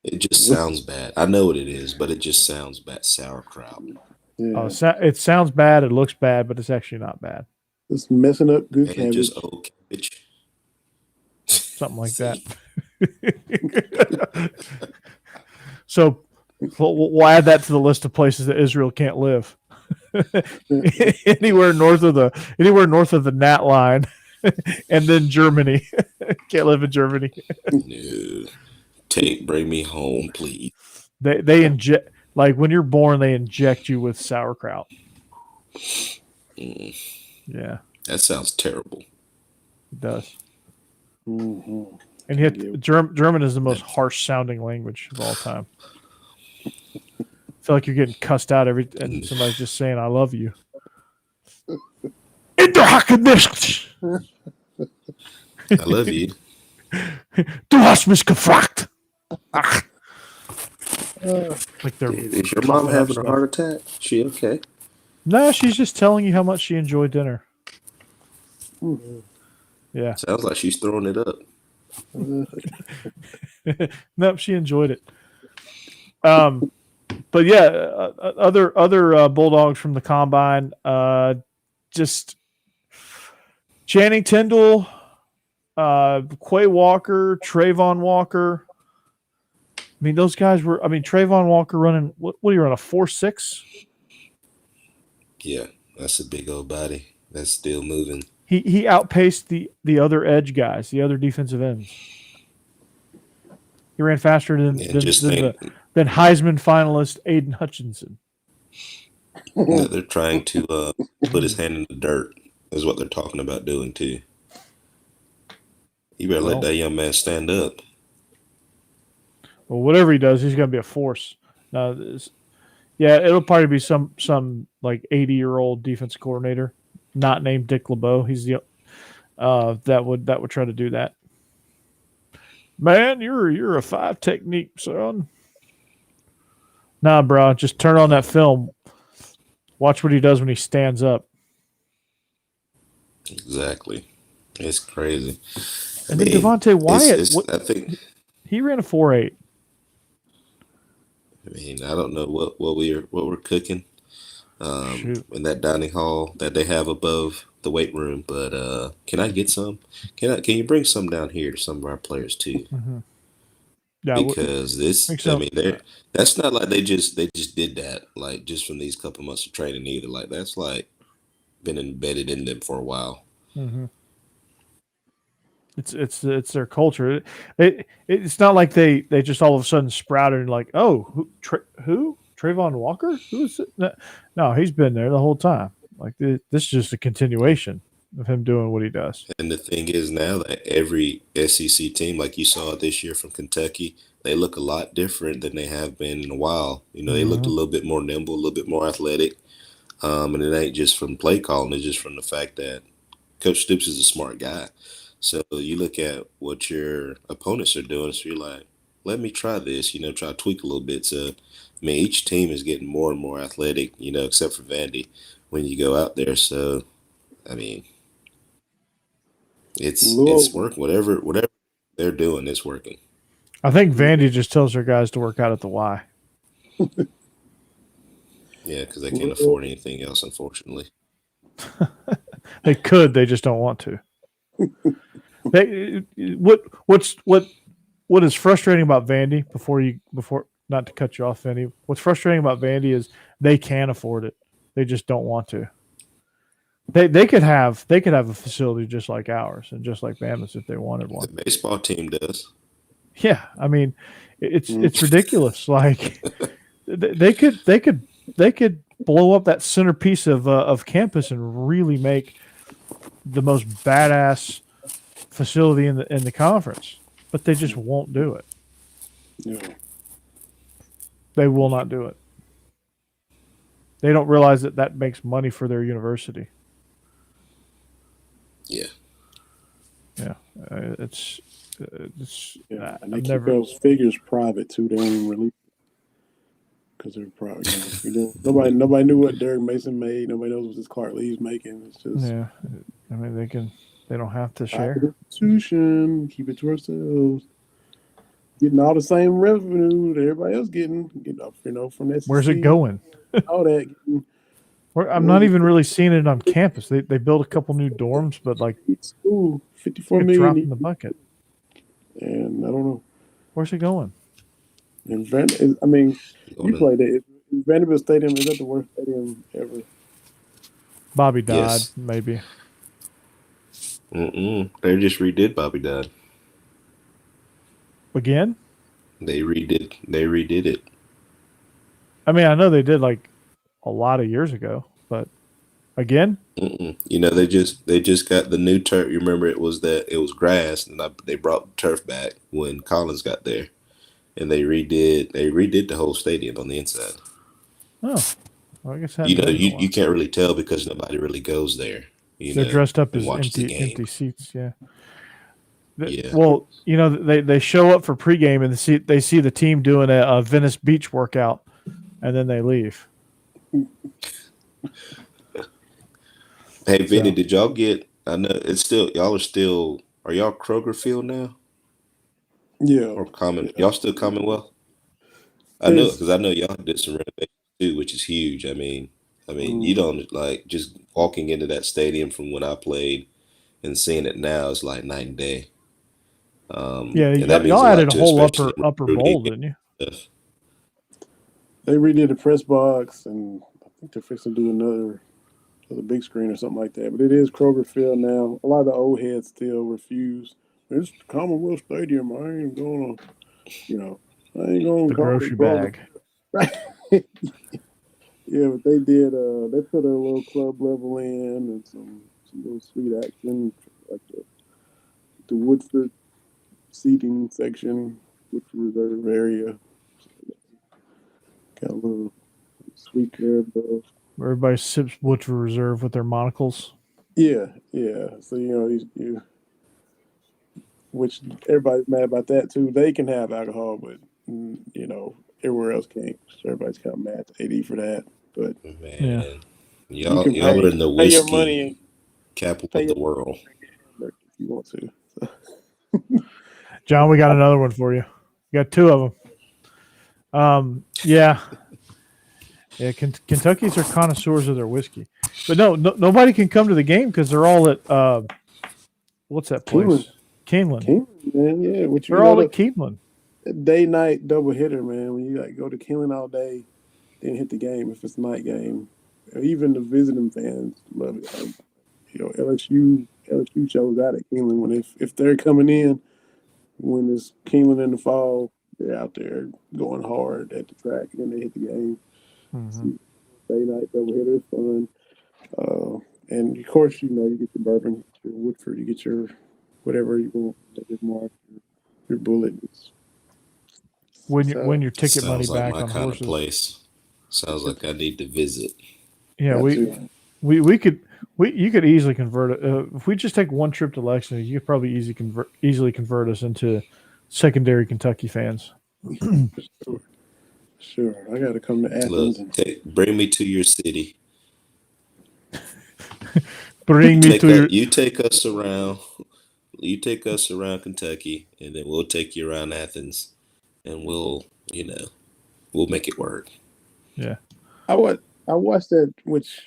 It just sounds bad. I know what it is, but it just sounds bad. Sauerkraut. Yeah. It sounds bad. It looks bad, but it's actually not bad. It's messing up good cabbage. Just old cabbage. Something like that. So we'll add that to the list of places that Israel can't live. anywhere north of the Nat line, and then Germany. Can't live in Germany. No. Bring me home, please. They inject, like when you're born, they inject you with sauerkraut. Yeah, that sounds terrible. It does. Mm-hmm. And yet, German is the most harsh sounding language of all time. I feel like you're getting cussed out and somebody's just saying, "I love you." I love you. Du hast mich gefragt. Like is your mom having a heart attack? She okay? No, she's just telling you how much she enjoyed dinner. Mm-hmm. Yeah. Sounds like she's throwing it up. Nope, she enjoyed it. But yeah, other Bulldogs from the combine, just Channing Tindall, Quay Walker, Trayvon Walker. I mean, those guys were. I mean, Trayvon Walker running. What are you running, a 4.6? Yeah, that's a big old body. That's still moving. He outpaced the other edge guys, the other defensive ends. He ran faster than Heisman finalist Aiden Hutchinson. Yeah, they're trying to put his hand in the dirt, is what they're talking about doing too. You better let that young man stand up. Well, whatever he does, he's going to be a force. It'll probably be some like 80-year-old defense coordinator, not named Dick LeBeau. He's the that would try to do that. Man, you're a 5 technique, son. Nah, bro, just turn on that film. Watch what he does when he stands up. Exactly. It's crazy. And then Devontae Wyatt, I think. he ran a 4.8. I mean, I don't know what we're cooking Shoot. in that dining hall that they have above the weight room. But can I get some? Can you bring some down here to some of our players too? Mm-hmm. Yeah, Because so. I mean, that's not like they just did that like just from these couple months of training either. Like that's like been embedded in them for a while. Mm-hmm. It's their culture. It's not like they just all of a sudden sprouted and like, oh, who Trayvon Walker? Who's it? No, he's been there the whole time. Like this is just a continuation of him doing what he does. And the thing is now that every SEC team, like you saw this year from Kentucky, they look a lot different than they have been in a while. You know, they looked a little bit more nimble, a little bit more athletic. And it ain't just from play calling; it's just from the fact that Coach Stoops is a smart guy. So you look at what your opponents are doing, so you're like, let me try this, try to tweak a little bit. So, I mean, each team is getting more and more athletic, except for Vandy when you go out there. So, I mean, it's working. Whatever they're doing, it's working. I think Vandy just tells their guys to work out at the Y. Yeah, because they can't afford anything else, unfortunately. They could, they just don't want to. What is frustrating about Vandy before not to cut you off, Vinny? What's frustrating about Vandy is they can afford it. They just don't want to. They could have a facility just like ours and just like Bama's if they wanted one. The baseball team does. Yeah, I mean, it's ridiculous. Like they could blow up that centerpiece of campus and really make the most badass facility in the conference, but they just won't do it. Yeah. They will not do it. They don't realize that makes money for their university. Yeah. Yeah, and they I've keep never. those figures private too. They don't even release because they're private. Nobody knew what Derek Mason made. Nobody knows what this Clark Lee's making. It's just I mean, they don't have to share. Institution, keep it to ourselves. Getting all the same revenue that everybody else getting up, from that. Where's it going? All that. I'm not even really seeing it on campus. They built a couple new dorms, but like school, $54 million drop in the bucket. And I don't know. Where's it going? And you played it. Vanderbilt Stadium, is that the worst stadium ever? Bobby Dodd, maybe. They just redid Bobby Dodd. Again? They redid it. I mean, I know they did like a lot of years ago, but again? They just got the new turf. You remember it was grass, and they brought the turf back when Collins got there, and they redid the whole stadium on the inside. Oh, well, I guess you can't really tell because nobody really goes there. They're dressed up as empty seats. Yeah. Well, they show up for pregame and they see the team doing a Venice Beach workout, and then they leave. Hey, Vinny, did y'all get? I know it's still y'all are still. Are y'all Kroger Field now? Yeah. Or Y'all still Commonwealth? I know because I know y'all did some renovations too, which is huge. I mean, you don't like just walking into that stadium from when I played and seeing it now is like night and day. Y'all added a whole upper bowl, didn't you? Stuff. They redid the press box, and I think they're fixing to do another big screen or something like that. But it is Kroger Field now. A lot of the old heads still refuse. It's Commonwealth Stadium. I ain't going to, I ain't going to the grocery bag. Right. Yeah, but they did. They put a little club level in and some little sweet action, like the Woodford seating section, Woodford Reserve area. Got a little sweet there above. Everybody sips Woodford Reserve with their monocles. Yeah. So which everybody's mad about that too. They can have alcohol, but everywhere else can't. So everybody's kind of mad at AD for that. But Man, you y'all can are in the pay your money whiskey and capital pay of your the world. if you want to. So, John, we got another one for you. We got two of them. Yeah. Kentuckians are connoisseurs of their whiskey, but nobody can come to the game because they're all at what's that place? Keeneland. Man, yeah. Which They're all at Keeneland. Day night double hitter, man. When you like go to Keeneland all day, then hit the game if it's night game. Even the visiting fans love it. Like, LSU shows out at Keeneland when if they're coming in when it's Keeneland in the fall, they're out there going hard at the track and then they hit the game. Mm-hmm. Day night double hitter is fun. And of course, you get your bourbon, your Woodford, you get your whatever you want, your bullet. When your ticket Sounds money like back my on kind horses. of place. Sounds like I need to visit. Yeah, you could easily convert it if we just take one trip to Lexington. You could probably easily convert us into secondary Kentucky fans. Sure. I got to come to Athens. Look, bring me to your city. You take us around. You take us around Kentucky, and then we'll take you around Athens, and we'll make it work. Yeah. I watched that, which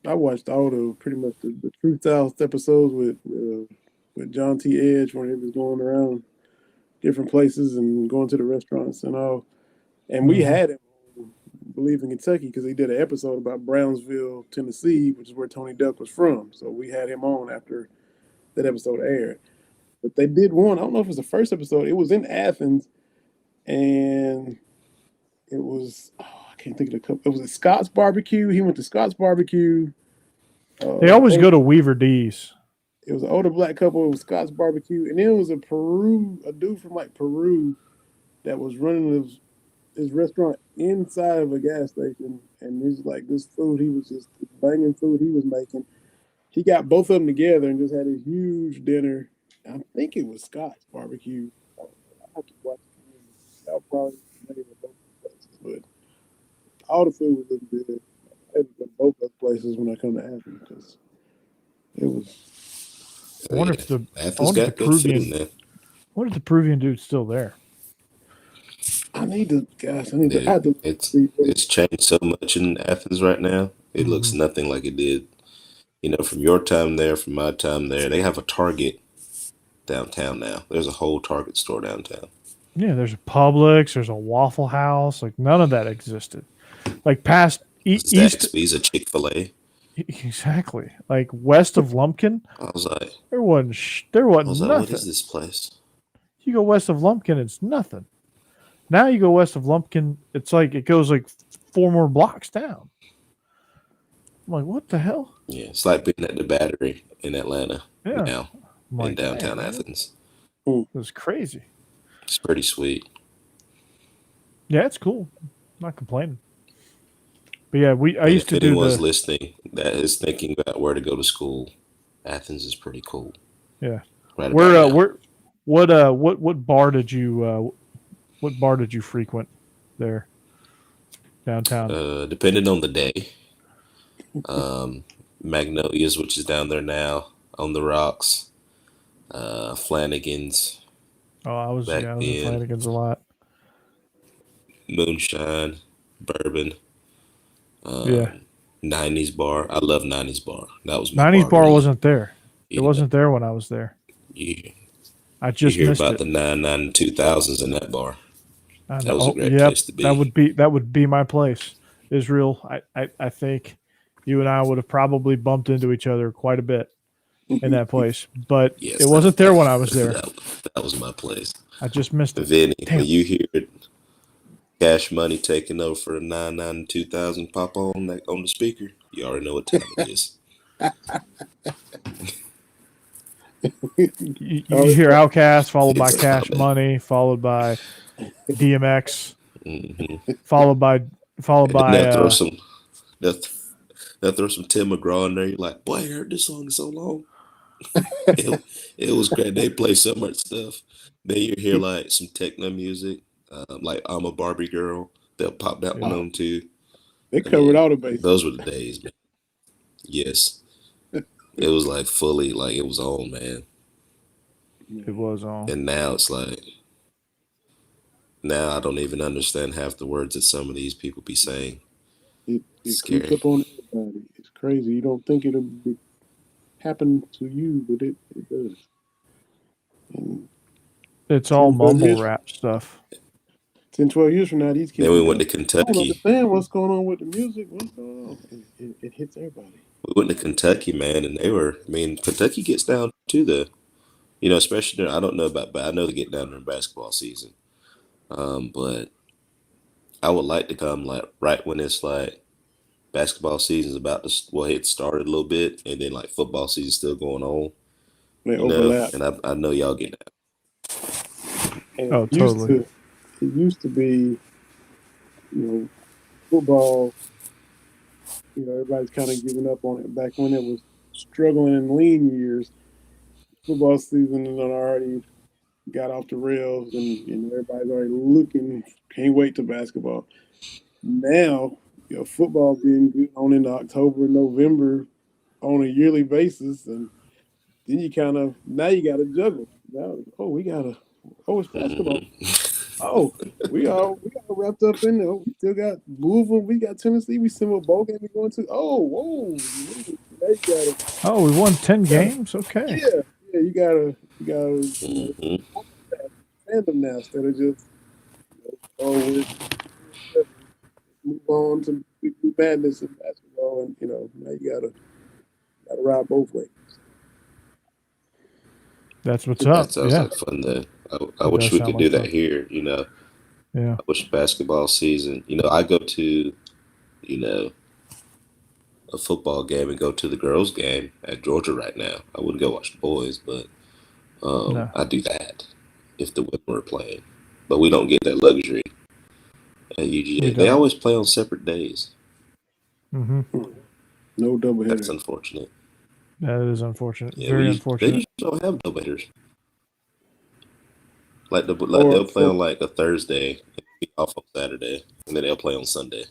I watched all the pretty much the Truth South episodes with John T. Edge when he was going around different places and going to the restaurants and all. And we had him Believe in Kentucky because he did an episode about Brownsville, Tennessee, which is where Tony Duck was from. So we had him on after that episode aired. But they did one. I don't know if it was the first episode. It was in Athens, and it was I can't think of the company. It was at Scott's Barbecue. He went to Scott's Barbecue. They always go to Weaver D's. It was an older black couple. It was Scott's Barbecue, and then it was a dude from like Peru that was running his restaurant inside of a gas station, and he's like this food he was just banging food he was making. He got both of them together and just had a huge dinner. I think it was Scott's Barbecue. I have to watch it. I'll probably name of both places, but all the food was looking good. I had to go to both those places when I come to Athens because it was. I wonder if the Peruvian dude's still there. I need to. It's changed so much in Athens right now. It looks nothing like it did. From your time there, from my time there, they have a Target downtown now. There's a whole Target store downtown. Yeah, there's a Publix, there's a Waffle House. Like none of that existed. Like past Zaxby's, a Chick-fil-A. Exactly. Like west of Lumpkin, I was like, there wasn't nothing. What is this place? You go west of Lumpkin, it's nothing. Now you go west of Lumpkin, it's like it goes like 4 more blocks down. I'm like, what the hell? Yeah, it's like being at the Battery in Atlanta now like, in downtown Athens. It was crazy. It's pretty sweet. Yeah, it's cool. I'm not complaining. But yeah, I used to do. If anyone's listening that is thinking about where to go to school, Athens is pretty cool. Yeah. Right. What bar did you frequent there downtown? Depending on the day. Magnolias, which is down there now, on the rocks. Flanagan's. Oh, I was at Flanagan's a lot. Moonshine, bourbon. 90s bar. I love 90s bar. That was my 90s bar wasn't there. It wasn't there when I was there. Yeah. I just hear missed about it. the 99 2000s in that bar. That was a great place to be. That would be my place. Israel, I think you and I would have probably bumped into each other quite a bit in that place, but it wasn't there when I was there. That was my place. I just missed it. Vinny, when you hear Cash Money taking over for the 99 2000 pop on the speaker, you already know what time it is. you hear Outkast followed by Cash Money, followed by DMX, followed by they'll throw some Tim McGraw in there. You're like, boy, I heard this song so long. it was great. They play so much stuff. Then you hear like some techno music. like I'm a Barbie girl. They'll pop that one on too. They I covered mean, all the bases. those were the days, man. Yes, it was like fully like it was on, man. It was on. And now it's like now I don't even understand half the words that some of these people be saying. It It's creeps scary. up on everybody. It's crazy. You don't think it'll happen to you, but it does. And It's all 10, 12 mumble years, rap stuff. 10, 12 years from now, these kids Then will we be went to like, I don't Kentucky. understand what's going on with the music. What's going on? It hits everybody. We went to Kentucky, man, and they were. I mean, Kentucky gets down to the, especially during, I don't know about, but I know they get down during basketball season. But I would like to come like right when it's like basketball season's about to well, it started a little bit, and then like football season's still going on, They overlap. And I know y'all get that. And Oh, totally. it used to be, football, everybody's kind of giving up on it back when it was struggling in lean years. Football season and already got off the rails, and everybody's already looking. Can't wait to basketball. Now, football being good on into October, November on a yearly basis, and then you kind of now you got to juggle. Now, it's basketball. Oh, we got wrapped up in there. We still got Louisville. We got Tennessee. We still what bowl game we going to. Oh, whoa! Now you gotta. Oh, we won 10 games. Okay. Yeah. You gotta. Hmm. Fandom now instead of just we're move on to big madness in basketball, and now you gotta ride both ways. That's what's That up. sounds Yeah. like fun. Though I It wish does we sound could do like that fun. here. Yeah. I wish basketball season. I go to you know a football game and go to the girls' game at Georgia right now. I wouldn't go watch the boys, but No, I do that if the women were playing. But we don't get that luxury at we UGA. They don't. always play on separate days. Hmm. No That's doubleheader. unfortunate. That is unfortunate. Yeah, Very they unfortunate. usually don't have doubleheaders. Like Or they'll play on like a Thursday, and be off on Saturday, and then they'll play on Sunday.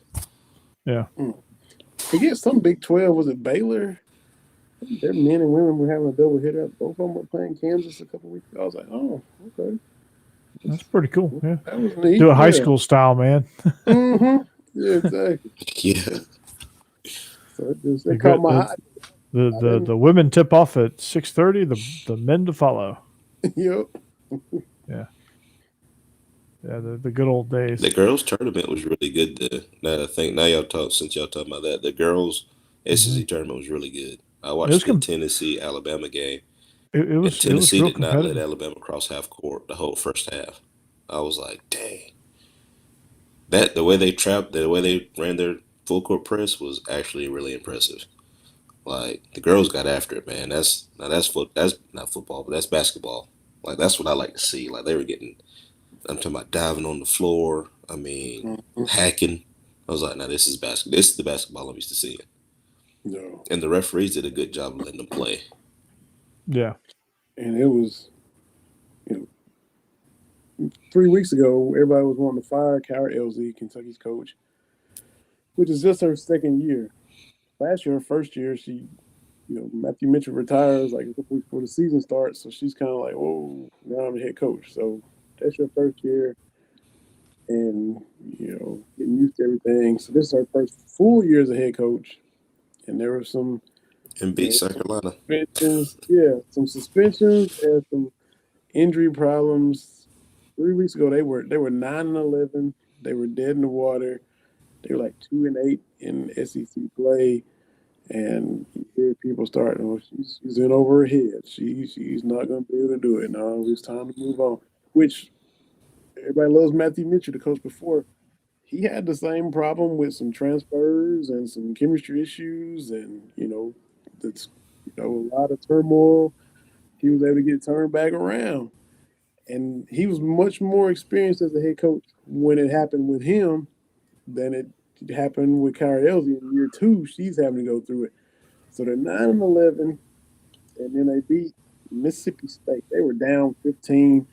Yeah. forget some Big 12, was it Baylor? Their men and women were having a double hitter. Both of them were playing Kansas a couple weeks ago. I was like, oh, okay. That's pretty cool. Yeah. That was neat. Do it high Yeah. school style, man. Mm-hmm. Yeah, exactly. Yeah. So it caught my eye. The women tip off at 6:30. The men to follow. Yep. Yeah. Yeah. The good old days. The girls' tournament was really good. Now y'all since y'all talking about that, the girls' SEC tournament was really good. I watched the Tennessee Alabama game, it and was Tennessee real did not let competitive. Alabama cross half court the whole first half. I was like, dang, the way they ran their full court press was actually really impressive. Like the girls got after it, man. That's not football, but that's basketball. Like that's what I like to see. Like they were getting. I'm talking about diving on the floor. I mean, Mhm. hacking. I was like, no, this is basketball. This is the basketball I'm used to seeing. No. And the referees did a good job of letting them play. Yeah. And it was, 3 weeks ago, everybody was wanting to fire Kara LZ, Kentucky's coach, which is just her second year. Last year, her first year, she, Matthew Mitchell retires like a couple weeks before the season starts. So she's kind of like, whoa, now I'm the head coach. So that's your first year and, getting used to everything. So this is her first full year as a head coach. And there were some, And beat South Carolina. suspensions. Yeah, some suspensions and some injury problems. 3 weeks ago, they were 9-11. They were dead in the water. They were like 2-8 in SEC play, and you hear people starting, "Oh, she's in over her head. She's not going to be able to do it. No, it's time to move on." Which everybody loves Matthew Mitchell, the coach before. He had the same problem with some transfers and some chemistry issues, and that's a lot of turmoil. He was able to get turned back around. And he was much more experienced as a head coach when it happened with him than it happened with Kyrie Elsie in year two. She's having to go through it. So they're 9-11, and then they beat Mississippi State. They were down 15.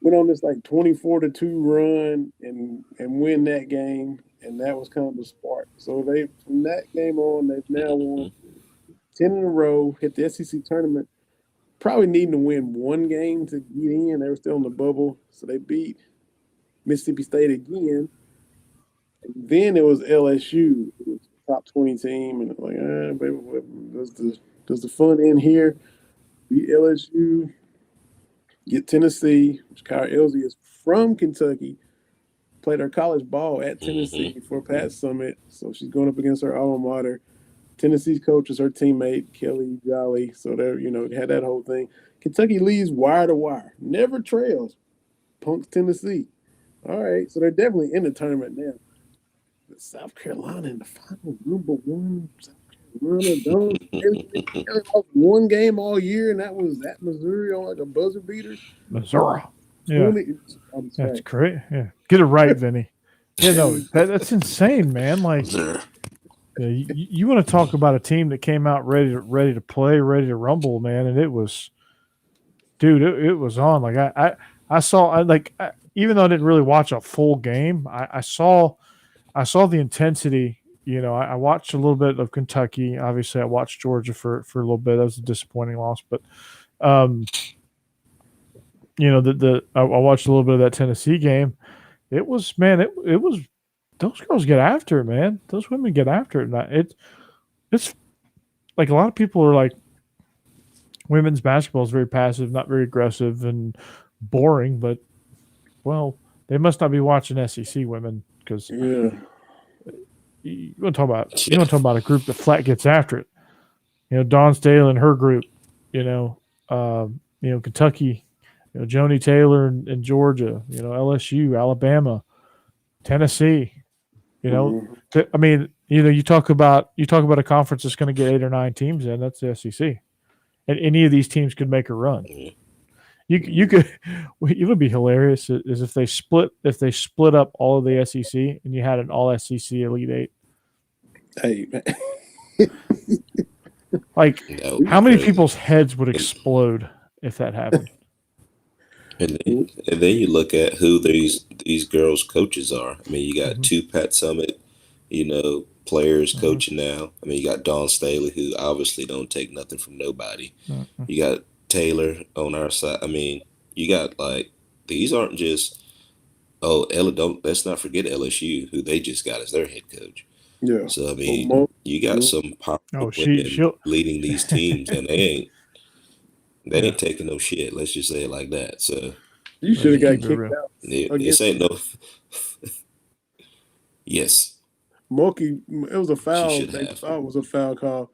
went on this like 24-2 run and win that game, and that was kind of the spark. So they from that game on, they've now won 10 in a row, hit the SEC tournament, probably needing to win one game to get in. They were still in the bubble, so they beat Mississippi State again. And then it was LSU, it was the top 20 team, and like, baby, does the fun end here? Beat LSU, get Tennessee, which Kyra Elsie is from Kentucky, played her college ball at Tennessee for Pat Summit, so she's going up against her alma mater. Tennessee's coach is her teammate, Kelly Jolly. So they're, had that whole thing. Kentucky leads wire to wire. Never trails. Punks Tennessee. All right. So they're definitely in the tournament now. But South Carolina in the final, number one. South Carolina don't lost one game all year, and that was at Missouri on like a buzzer beater. Missouri. Yeah. That's right. great. Yeah. Get it right, Vinny. Yeah, no, that's insane, man. Like, yeah, you want to talk about a team that came out ready to play, ready to rumble, man, and it was, dude, it was on. Like I saw, even though I didn't really watch a full game, I saw the intensity. I watched a little bit of Kentucky. Obviously, I watched Georgia for a little bit. That was a disappointing loss, but I watched a little bit of that Tennessee game. It was, man, it was. Those girls get after it, man. Those women get after it. It's like a lot of people are like, women's basketball is very passive, not very aggressive, and boring. But well, they must not be watching SEC women because you want to talk about a group that flat gets after it. Dawn Staley and her group. Kentucky. Joni Taylor and Georgia. LSU, Alabama, Tennessee. I mean, you talk about a conference that's going to get 8 or 9 teams in. That's the SEC, and any of these teams could make a run. You could. It would be hilarious is if they split up all of the SEC and you had an all SEC Elite Eight. Hey, man. Like, how many people's heads would explode if that happened? And then you look at who these girls' coaches are. I mean, you got two Pat Summit, players coaching now. I mean, you got Dawn Staley, who obviously don't take nothing from nobody. You got Taylor on our side. I mean, you got these aren't just let's not forget LSU, who they just got as their head coach. Yeah. So I mean, you got some powerful women leading these teams, and they ain't taking no shit. Let's just say it like that. So you should have got kicked out. This ain't no. Yes. Moki, it was a foul. They thought it was a foul call.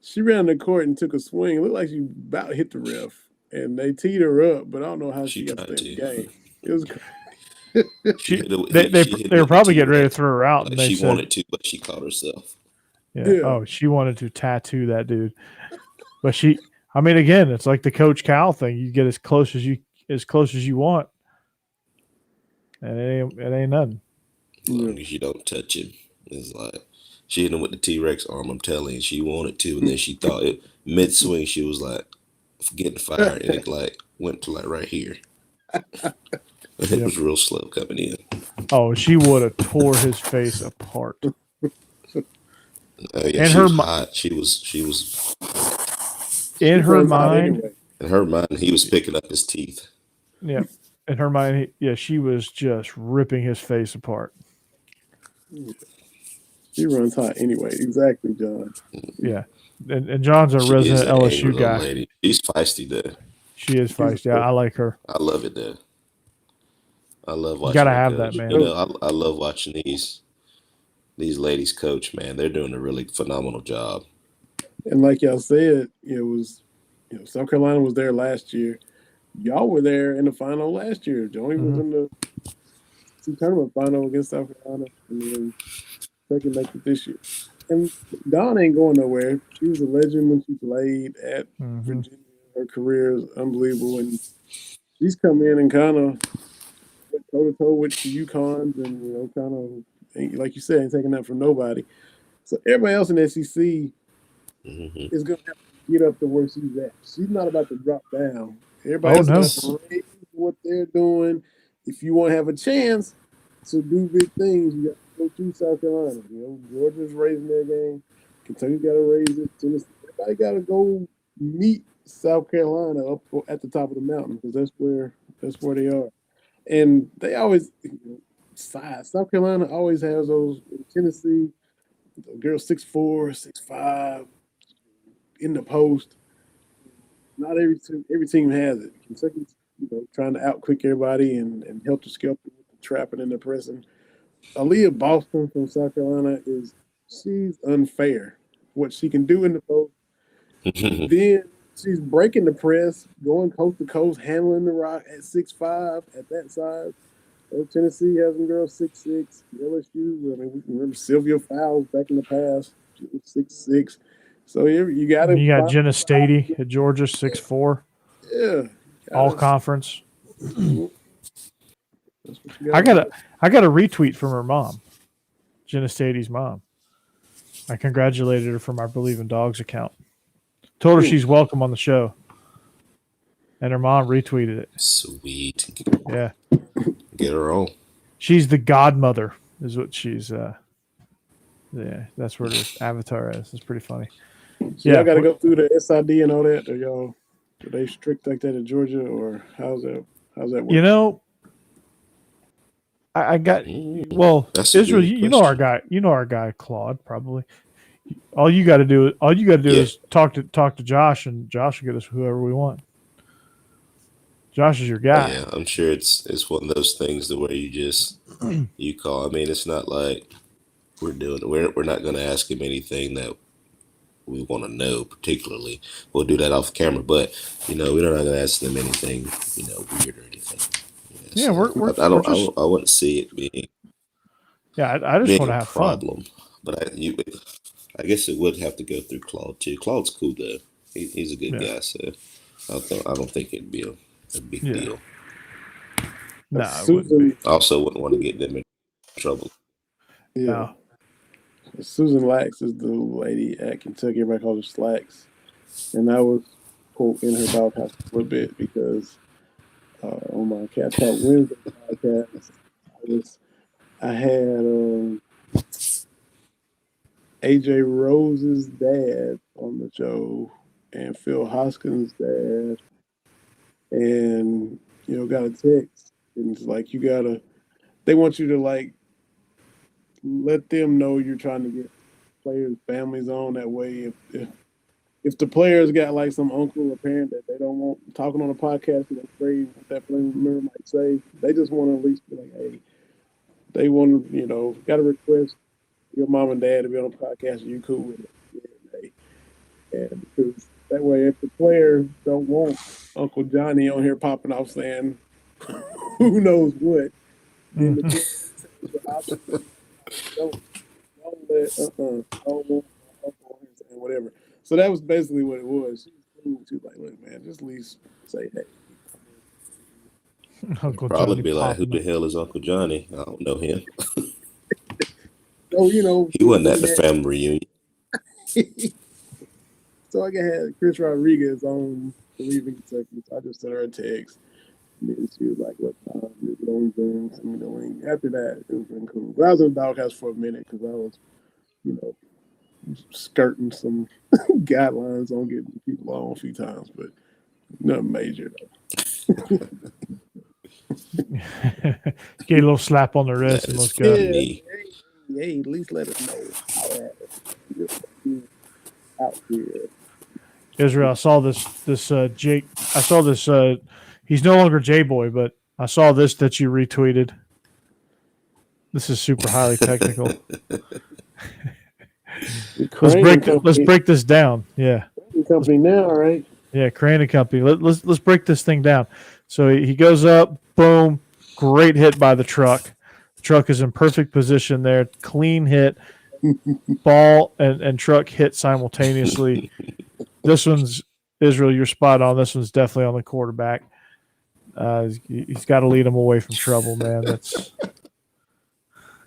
She ran the court and took a swing. It looked like she about hit the ref, and they teed her up. But I don't know how she got to stay in the game. It was. They were probably getting ready to throw her out. And she wanted to, but she caught herself. Yeah. Oh, she wanted to tattoo that dude, but she. I mean, again, it's like the Coach Cal thing. You get as close as you want, and it ain't nothing. As long as you don't touch him, it's like she hit him with the T-Rex arm. I'm telling you, she wanted to, and then she thought it mid swing. She was like getting fired, and it went to right here. It was real slow coming in. Oh, she would have tore his face apart. And she was hot. She was. In her mind, he was picking up his teeth. Yeah, in her mind, she was just ripping his face apart. She runs hot anyway. Exactly, John. Yeah, and John's a resident LSU guy. Lady. She's feisty, though. She is feisty. Yeah, I like her. I love it, though. I love watching. You gotta have that, man. I love watching these ladies coach. Man, they're doing a really phenomenal job. And like y'all said, it was, South Carolina was there last year. Y'all were there in the final last year. Joni was in the tournament final against South Carolina, and then second make it this year. And Dawn ain't going nowhere. She was a legend when she played at Virginia. Her career is unbelievable, and she's come in and kind of went toe to toe with the UConns, and kind of, like you said, ain't taking that from nobody. So everybody else in the SEC. Is going to have to get up to where she's at. She's not about to drop down. Everybody's going to raise what they're doing. If you want to have a chance to do big things, you got to go to South Carolina. Georgia's raising their game. Kentucky's got to raise it. Tennessee, everybody got to go meet South Carolina up at the top of the mountain because that's where they are. And they always size. South Carolina always has those. Tennessee, the girl 6'4", 6'5", in the post. Not every team has it. Kentucky's trying to outquick everybody and help the skelter with the trapping and the pressing. Aaliyah Boston from South Carolina she's unfair. What she can do in the post. Then she's breaking the press, going coast to coast, handling the rock at 6'5" at that size. Tennessee has some girls 6'6". LSU, we can remember Sylvia Fowles back in the past, 6'6". So you got Jenna Stady at Georgia, 6'4". Yeah, all conference. I got a retweet from her mom, Jenna Stady's mom. I congratulated her from our Believe in Dogs account. Told her she's welcome on the show. And her mom retweeted it. Sweet. Yeah. Get her on. She's the godmother, is what she's yeah, that's where the avatar is. It's pretty funny. So y'all gotta go through the SID and all that. Are they strict like that in Georgia, or how's that work? I got that's Israel. You know our guy. You know our guy Claude. Probably. All you got to do is talk to Josh, and Josh will get us whoever we want. Josh is your guy. Yeah, I'm sure it's one of those things where you just you call. I mean, it's not like we're not going to ask him anything that we want to know particularly. We'll do that off camera, but we're not going to ask them anything weird or anything. Yeah, so I wouldn't see it being. Yeah, I just want to have problem. Fun. But I guess it would have to go through Claude too. Claude's cool though. He's a good guy, so I don't think it'd be a big deal. No, Susan also wouldn't want to get them in trouble. Yeah. No. Susan Lax is the lady at Kentucky. Everybody calls her Slacks. And I was, quote, in her doghouse a little bit because on my Cats Talk Wednesday podcast, I had AJ Rose's dad on the show and Phil Hoskins' dad. And, got a text. And it's like, they want you to, let them know you're trying to get players' families on. That way, if the players got, some uncle or parent that they don't want talking on a podcast, they're afraid what that player member might say, they just want to at least be like, hey, they want to, got a request your mom and dad to be on a podcast, and you cool with it. And because that way, if the players don't want Uncle Johnny on here popping off saying who knows what, then don't let don't whatever. So that was basically what it was. She was like, look, man, just at least say hey. Uncle probably Johnny be like, who the hell is Uncle Johnny? I don't know him. So he wasn't at the family reunion. So I had Chris Rodriguez on Believe in Kentucky. So I just sent her a text. And then she was like, what time? After that, it was been cool. But I was in the doghouse for a minute because I was, skirting some guidelines on getting people on a few times, but nothing major though. Get a little slap on the wrist and let's go. Hey, at least let us know how out here. Israel, I saw this Jake. I saw this. He's no longer J-Boy, but I saw this that you retweeted. This is super highly technical. Let's break this down. Yeah. Company now, right? Yeah, Crane and Company. Let's break this thing down. So he goes up, boom, great hit by the truck. The truck is in perfect position there, clean hit, ball and truck hit simultaneously. This one's Israel. You're spot on. This one's definitely on the quarterback. He's got to lead him away from trouble, man.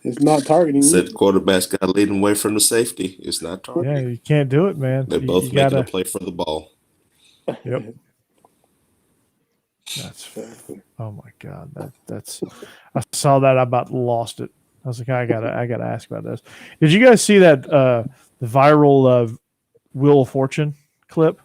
It's not targeting. Said the quarterback's got to lead him away from the safety. It's not targeting. Yeah, you can't do it, man. They're both making a play for the ball. Yep. That's oh my god. That's I saw that. I about lost it. I was like, I gotta ask about this. Did you guys see that the viral Wheel of Fortune clip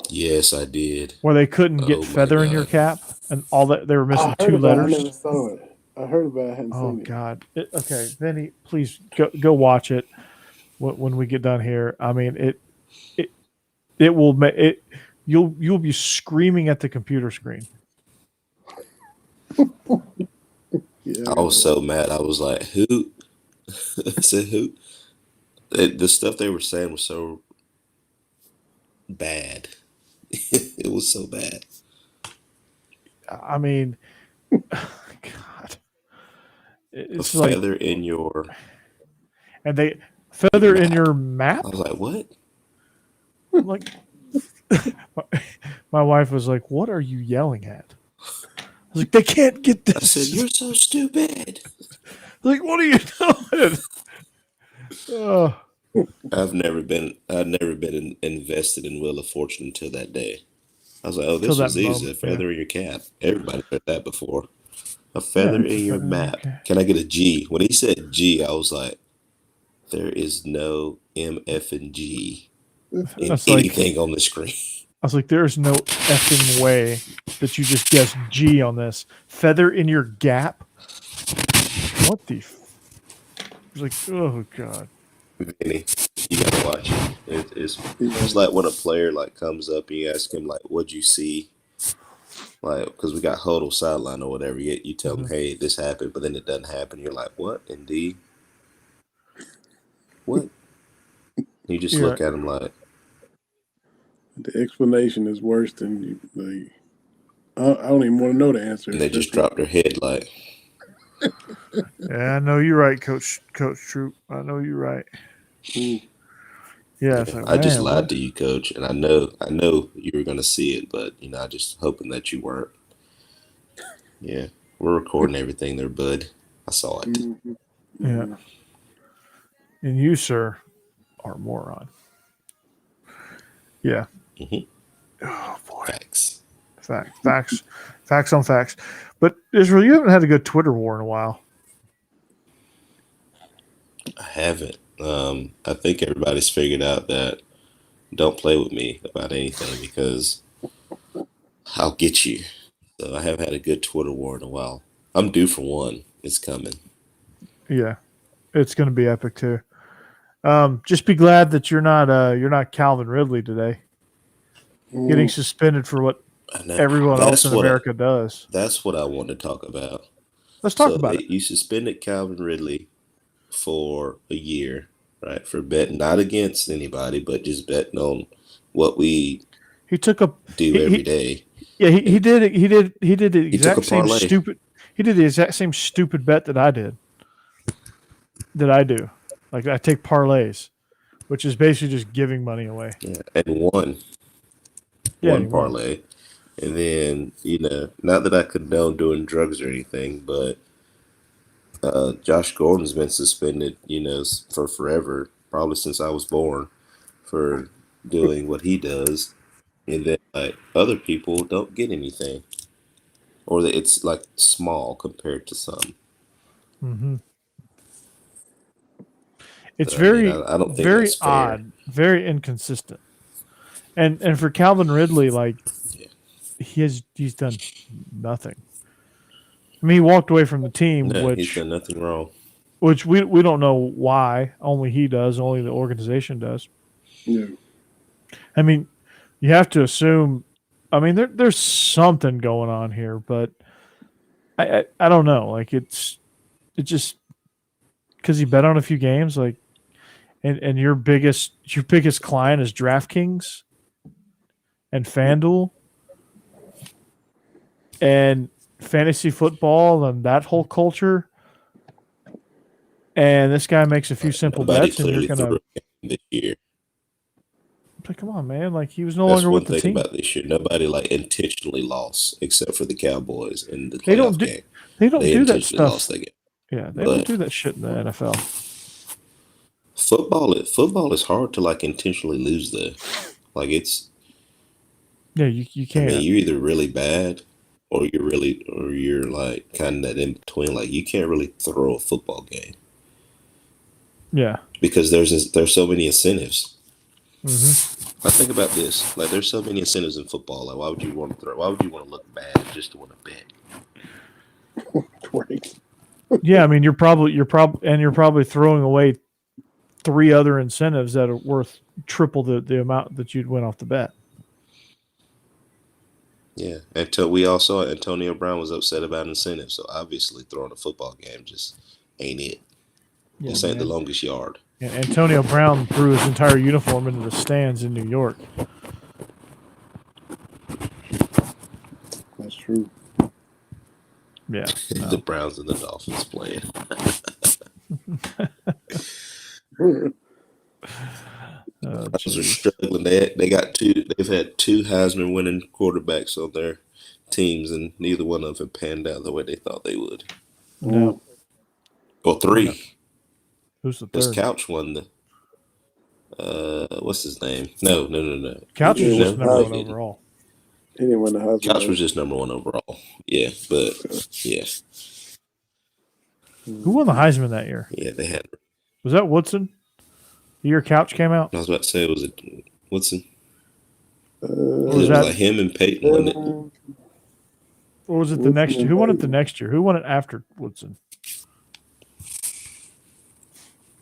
Yes, I did. where they couldn't get Oh my feather in your God. cap and all that they were missing I heard two about it. I letters? never saw it. I heard about it. I hadn't Oh seen it. God. Okay, Vinny, please go watch it when we get done here. I mean it will make it. You'll be screaming at the computer screen. Yeah, I was so mad. I was like, who? I said, who? The stuff they were saying was so bad. It was so bad. I mean, God, A it's like, feather in your. and they feather in map. your map. I was like, what? I'm like, my wife was like, "What are you yelling at?" I was like, "They can't get I said, this." you're so stupid. Like, what are you doing? Oh, I'd never been invested in Wheel of Fortune until that day. I was like, oh, till this that was easy. A moment, feather in your cap. Everybody heard that before. A yeah. feather in your map. Okay. Can I get a G? When he said G, I was like, there is no M, F, and G in That's like, anything on the screen. I was like, "There's no effing way that you just guessed G on this feather in your gap." What the? I was like, "Oh God." Vinny, you gotta watch it. It's like when a player like comes up and you ask him like, "What'd you see?" Like, because we got huddle sideline or whatever. You tell them, "Hey, this happened," but then it doesn't happen. You're like, "What? Indeed? What?" You just Yeah. look at him like, the explanation is worse than you. Like, I don't even want to know the answer. and they just drop their head like, Yeah, I know you're right, Coach Troop. I know you're right. Mm. Yeah, it's like, I just man, lied what? to you, Coach, and I know you were gonna see it, but I just hoping that you weren't. Yeah, we're recording everything there, bud. I saw it. Mhm. Yeah. And you, sir, are a moron. Yeah. Mhm. Oh boy. Facts. Facts on facts. But Israel, you haven't had a good Twitter war in a while. I haven't. I think everybody's figured out that don't play with me about anything because I'll get you. So I haven't had a good Twitter war in a while. I'm due for one. It's coming. Yeah. It's gonna be epic too. Just be glad that you're not Calvin Ridley today. Getting Mm. suspended for what I know. everyone else in America does. That's what I want to talk about. Let's talk So about it. you suspended Calvin Ridley for a year, right? For betting not against anybody, but just betting on what we He took a do every day. Yeah, he did the He took a exact same parlay. stupid he did the exact same stupid bet that I did. That I do. Like I take parlays, which is basically just giving money away. Yeah, and won. Yeah, One he won. parlay. And then, not that I condone doing drugs or anything, but Josh Gordon's been suspended, for forever, probably since I was born, for doing what he does. And then, like, other people don't get anything. Or that it's, like, small compared to some. Mm-hmm. It's So, I mean, very I don't think very that's fair. odd, very inconsistent. And for Calvin Ridley, like Yeah. he's done nothing. I mean, he walked away from the team, No, he's which done nothing wrong. we don't know why. Only he does. Only the organization does. Yeah. I mean, you have to assume. I mean, there's something going on here, but I don't know. Like it just because you bet on a few games, like and your biggest client is DraftKings and FanDuel and fantasy football and that whole culture. And this guy makes a few simple Nobody bets, and you're clearly gonna threw a game this year. like, come on, man! Like he was no That's longer one with the thing team. about this year. Nobody like intentionally lost except for the Cowboys in the They don't playoff do game. they don't They do that intentionally stuff. lost that game. Yeah, they But don't do that shit in the NFL. football is hard to like intentionally lose though. Like Yeah, you I can't. mean, you're either really bad or you're like kind of in between. Like you can't really throw a football game Yeah. because there's so many incentives. Mm-hmm. I think about this. Like there's so many incentives in football. Like why would you want to throw? Why would you want to look bad just to want to bet? Right. Yeah, I mean, you're probably throwing away 3 other incentives that are worth triple the amount that you'd win off the bet. Yeah. Until we all saw it, Antonio Brown was upset about incentives. So obviously throwing a football game just ain't it. Yeah, This ain't the man. longest yard. And Antonio Brown threw his entire uniform into the stands in New York. That's true. Yeah. No. The Browns and the Dolphins playing. Browns are struggling. They've had 2 Heisman winning quarterbacks on their teams, and neither one of them panned out the way they thought they would. No. Or 3. No. Who's the Because third? Couch won the. What's his name? No. Couch was just No, number he 1 didn't. overall. He didn't win the Heisman. Couch was just number 1 overall. Yeah, but yeah. Who won the Heisman that year? Yeah, they had. Was that Woodson? The year Couch came out? I was about to say, was it Woodson? Or It was that? like him and Peyton, wasn't it? Or was it the next year? Who won it the next year? Who won it after Woodson?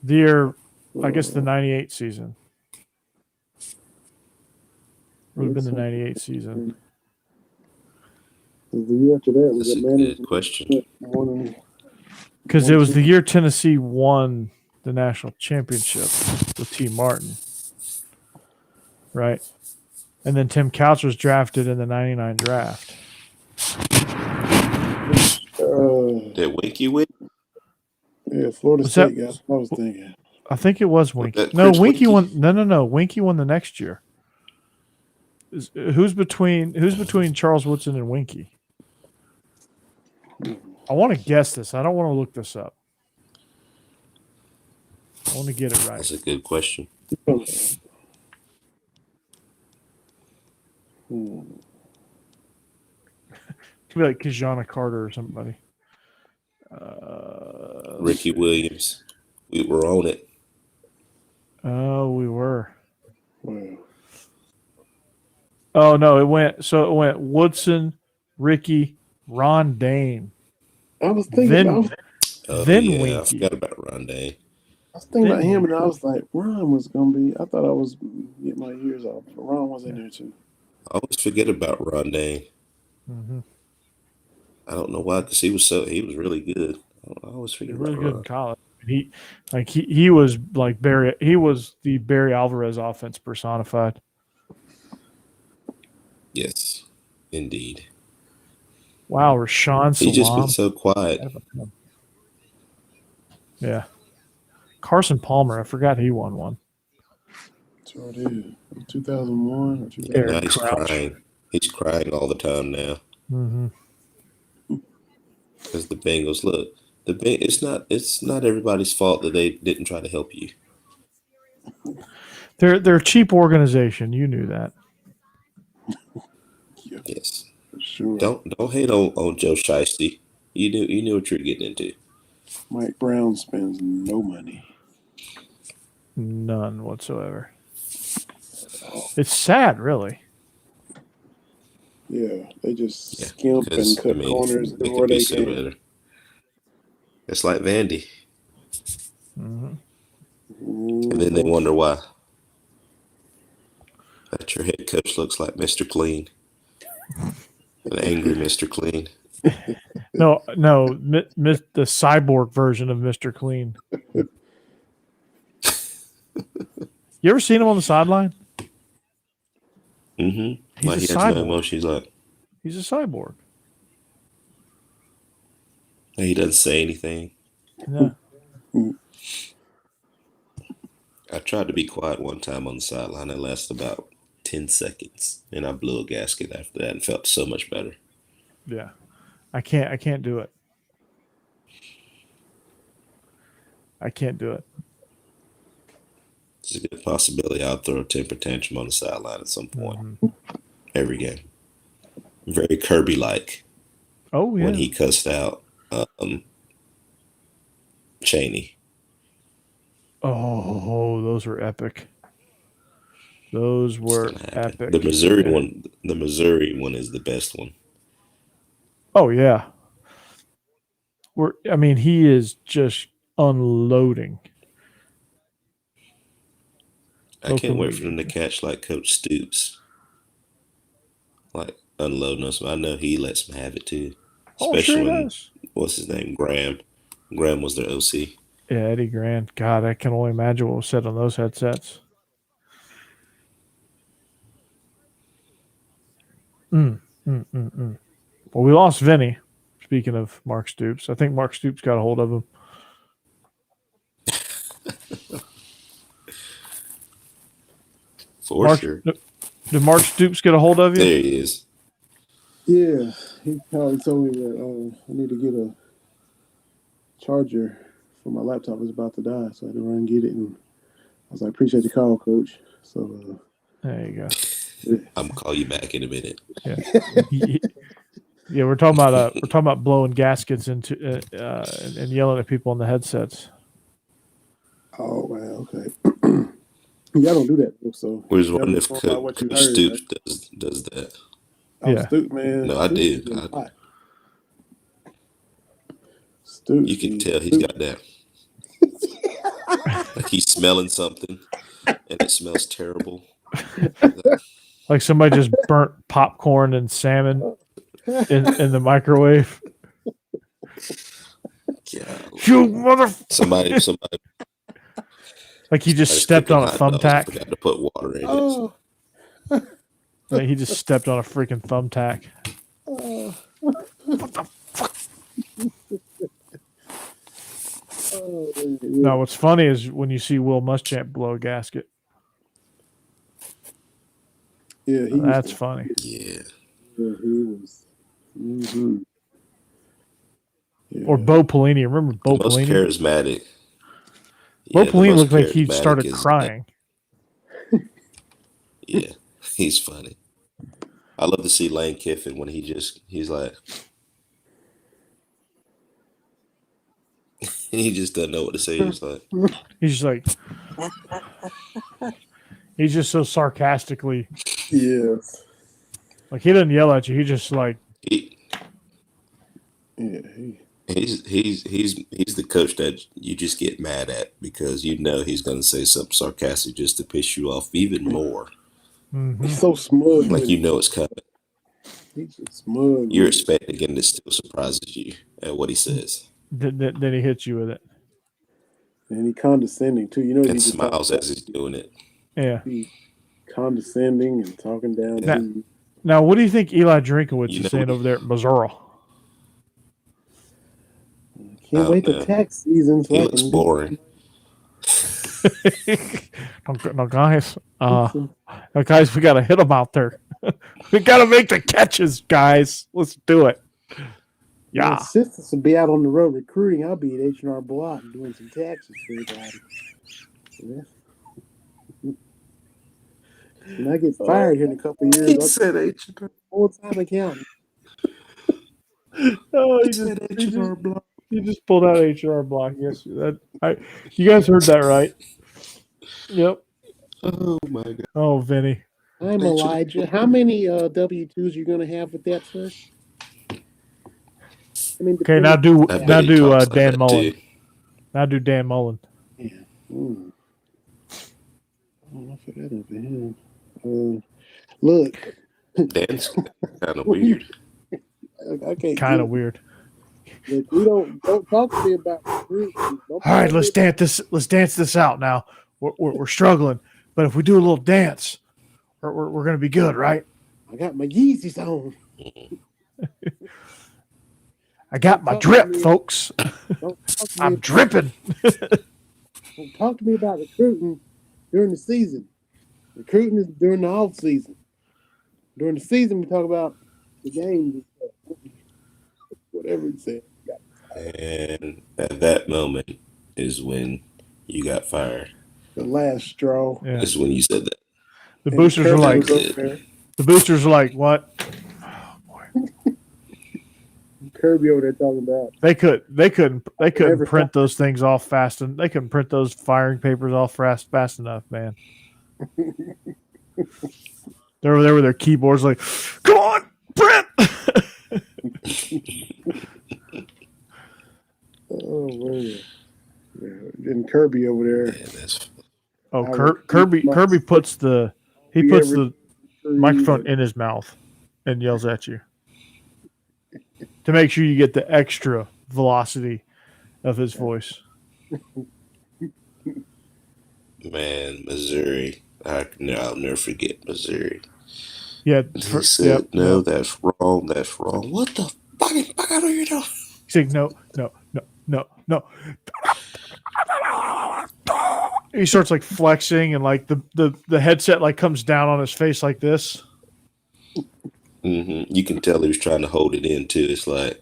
The year, I guess the 98 season. Would have been the 98 season. The year after that was That's a good question. Because it was the year Tennessee won the national championship with T. Martin. Right? And then Tim Couch was drafted in the 99 draft. Did Winky win? Yeah, Florida Was State, that- guys. I was thinking. I think it was Winky. that No, Chris Winky Winky? won. No. Winky won the next year. Who's between Charles Woodson and Winky? I want to guess this. I don't want to look this up. I want to get it right. That's a good question. Could be like Kajana Carter or somebody. Ricky Williams. We were on it. Oh, we were. Wow. Oh no, it went Woodson, Ricky, Ron Dane. I was thinking. Then- I was Then yeah, I Winky. forgot about Rondé. thinking about him, and I was like, Ron was gonna be. I thought I was getting my years off, but Ron was in there too. I always forget about Rondé. Mm-hmm. I don't know why, because he was really good. I always He forget was really about good in Ron. college. He was like Barry. He was the Barry Alvarez offense personified. Yes, indeed. Wow, Rashawn He's just been Salam. so quiet. Yeah, Carson Palmer. I forgot he won one. So it is 2001 or 2000. Eric Now he's Crouch. crying. He's crying all the time now Mm-hmm. because the Bengals look. It's not everybody's fault that they didn't try to help you. They're a cheap organization. You knew that. Yes. For sure. Don't hate on Joe Shiesty. You knew what you're getting into. Mike Brown spends no money. None whatsoever. It's sad, really. Yeah, they just Yeah, skimp and 'cause, cut corners it everywhere could be they so can. better. It's like Vandy, Mm-hmm. and then they wonder why. That your head coach looks like Mr. Clean, an angry Mr. Clean. No, the cyborg version of Mr. Clean. You ever seen him on the sideline? Mm-hmm. He's Like a he has no cyborg. emotion. He's like He's a cyborg. he doesn't say anything. Yeah. I tried to be quiet one time on the sideline. It lasted about 10 seconds, and I blew a gasket after that and felt so much better. Yeah. I can't do it. I can't do it. There's a good possibility I'll throw a temper tantrum on the sideline at some point. Mhm. every game. Very Kirby-like Oh yeah. when he cussed out Cheney. Oh, those were epic. Those It's were gonna happen. epic. The Missouri Yeah. one, the Missouri one is the best one. Oh yeah. I mean, he is just unloading. I can't Social wait for media. them to catch like Coach Stoops, like unloading us. I know he lets them have it too, Oh, sure especially he when does. what's his name, Graham. Graham was their OC. Yeah, Eddie Grant. God, I can only imagine what was said on those headsets. Well, we lost Vinny. Speaking of Mark Stoops, I think Mark Stoops got a hold of him. For sure. Did Mark Stoops get a hold of you? There he is. Yeah, he probably told me that I need to get a charger for my laptop. It's about to die, so I had to run and get it. And I was like, "Appreciate the call, Coach." So There you go. I'm gonna call you back in a minute. Yeah, yeah. We're talking about blowing gaskets into and yelling at people on the headsets. oh wow, okay. Y'all don't do that, so We was y'all wondering just if going by what you Coach heard. Stoops Right? does that. Oh, Yeah. Stoops, man. No, I Stoops do. is hot. Stoops, You can tell he's got that. Like he's smelling something, and it smells terrible. Like somebody just burnt popcorn and salmon in the microwave. God. You mother! Somebody Like he just stepped on a thumbtack. Forgot to put water in Oh, Like he just stepped on a freaking thumbtack. oh, What the fuck? oh, yeah. No, what's funny is when you see Will Muschamp blow a gasket. Yeah, he That's used to, funny. Yeah. yeah, he was. Mm-hmm. Yeah. Or Bo Pelini. Remember Bo The most Pelini? charismatic. Bo Yeah, the Pelini most looked like he charismatic started is, crying. yeah, he's funny. I love to see Lane Kiffin when he's like, he just doesn't know what to say. He's like, He's just like, he's just so sarcastically, Yes. like he doesn't yell at you. He just like, he, Yeah. he's the coach that you just get mad at because you know he's going to say something sarcastic just to piss you off even more. He's so smug. Like you know it's coming. He's just smug. You're expecting him to still surprises you at what he says. then he hits you with it. And he condescending too. You know, And he just smiles as he's doing it. Yeah. He condescending and talking down Now- to you. Now, what do you think Eli Drinkowitz You is know- saying over there at Missouri? Can't Oh, wait no. to tax season. So He I looks can boring. No, guys. No, guys, we got to hit him out there. We got to make the catches, guys. Let's do it. My Yeah. sisters will be out on the road recruiting. I'll be at H&R Block doing some taxes for everybody. Yeah. When I get fired here in a couple of years, I'll said H&R. full-time accountant. Oh, he just pulled out HR block. Yes, you guys heard that right? Yep. Oh my God. Oh, Vinny. I'm Elijah. How many W-2s are you going to have with that, sir? I mean, Okay, now do I bet he talks like Dan that, Mullen. too. Now do Dan Mullen. Yeah. Mm. I don't know if I got over here. Look. Dan's kind of weird. Okay. Kind of weird. Look, we don't talk to me about recruiting. All right, let's dance this out now. We're struggling, but if we do a little dance, we're gonna be good, right? I got my Yeezys on. I got my drip, folks. I'm dripping. Don't talk to me about recruiting during the season. Recruiting is during the off season. During the season, we talk about the games and stuff. Whatever he said. And at that moment is when you got fired. The last straw. Yeah. Is when you said that. The boosters are like, Kirby was over there. The boosters are like, what? Kirby over there talking about They couldn't Never print those things off fast, and they couldn't print those firing papers off fast enough, man. They're over there with their keyboards, like, come on, print. oh man. Yeah. And Kirby over there. Yeah, that's Oh, Kirby puts the microphone in his mouth and yells at you to make sure you get the extra velocity of his voice. man, Missouri. I'll never forget Missouri. Yeah, He said, "No, that's wrong. That's wrong. What the fuck are you doing?" He's like, no. He starts like flexing, and like the headset like comes down on his face like this. You can tell he was trying to hold it in too. It's like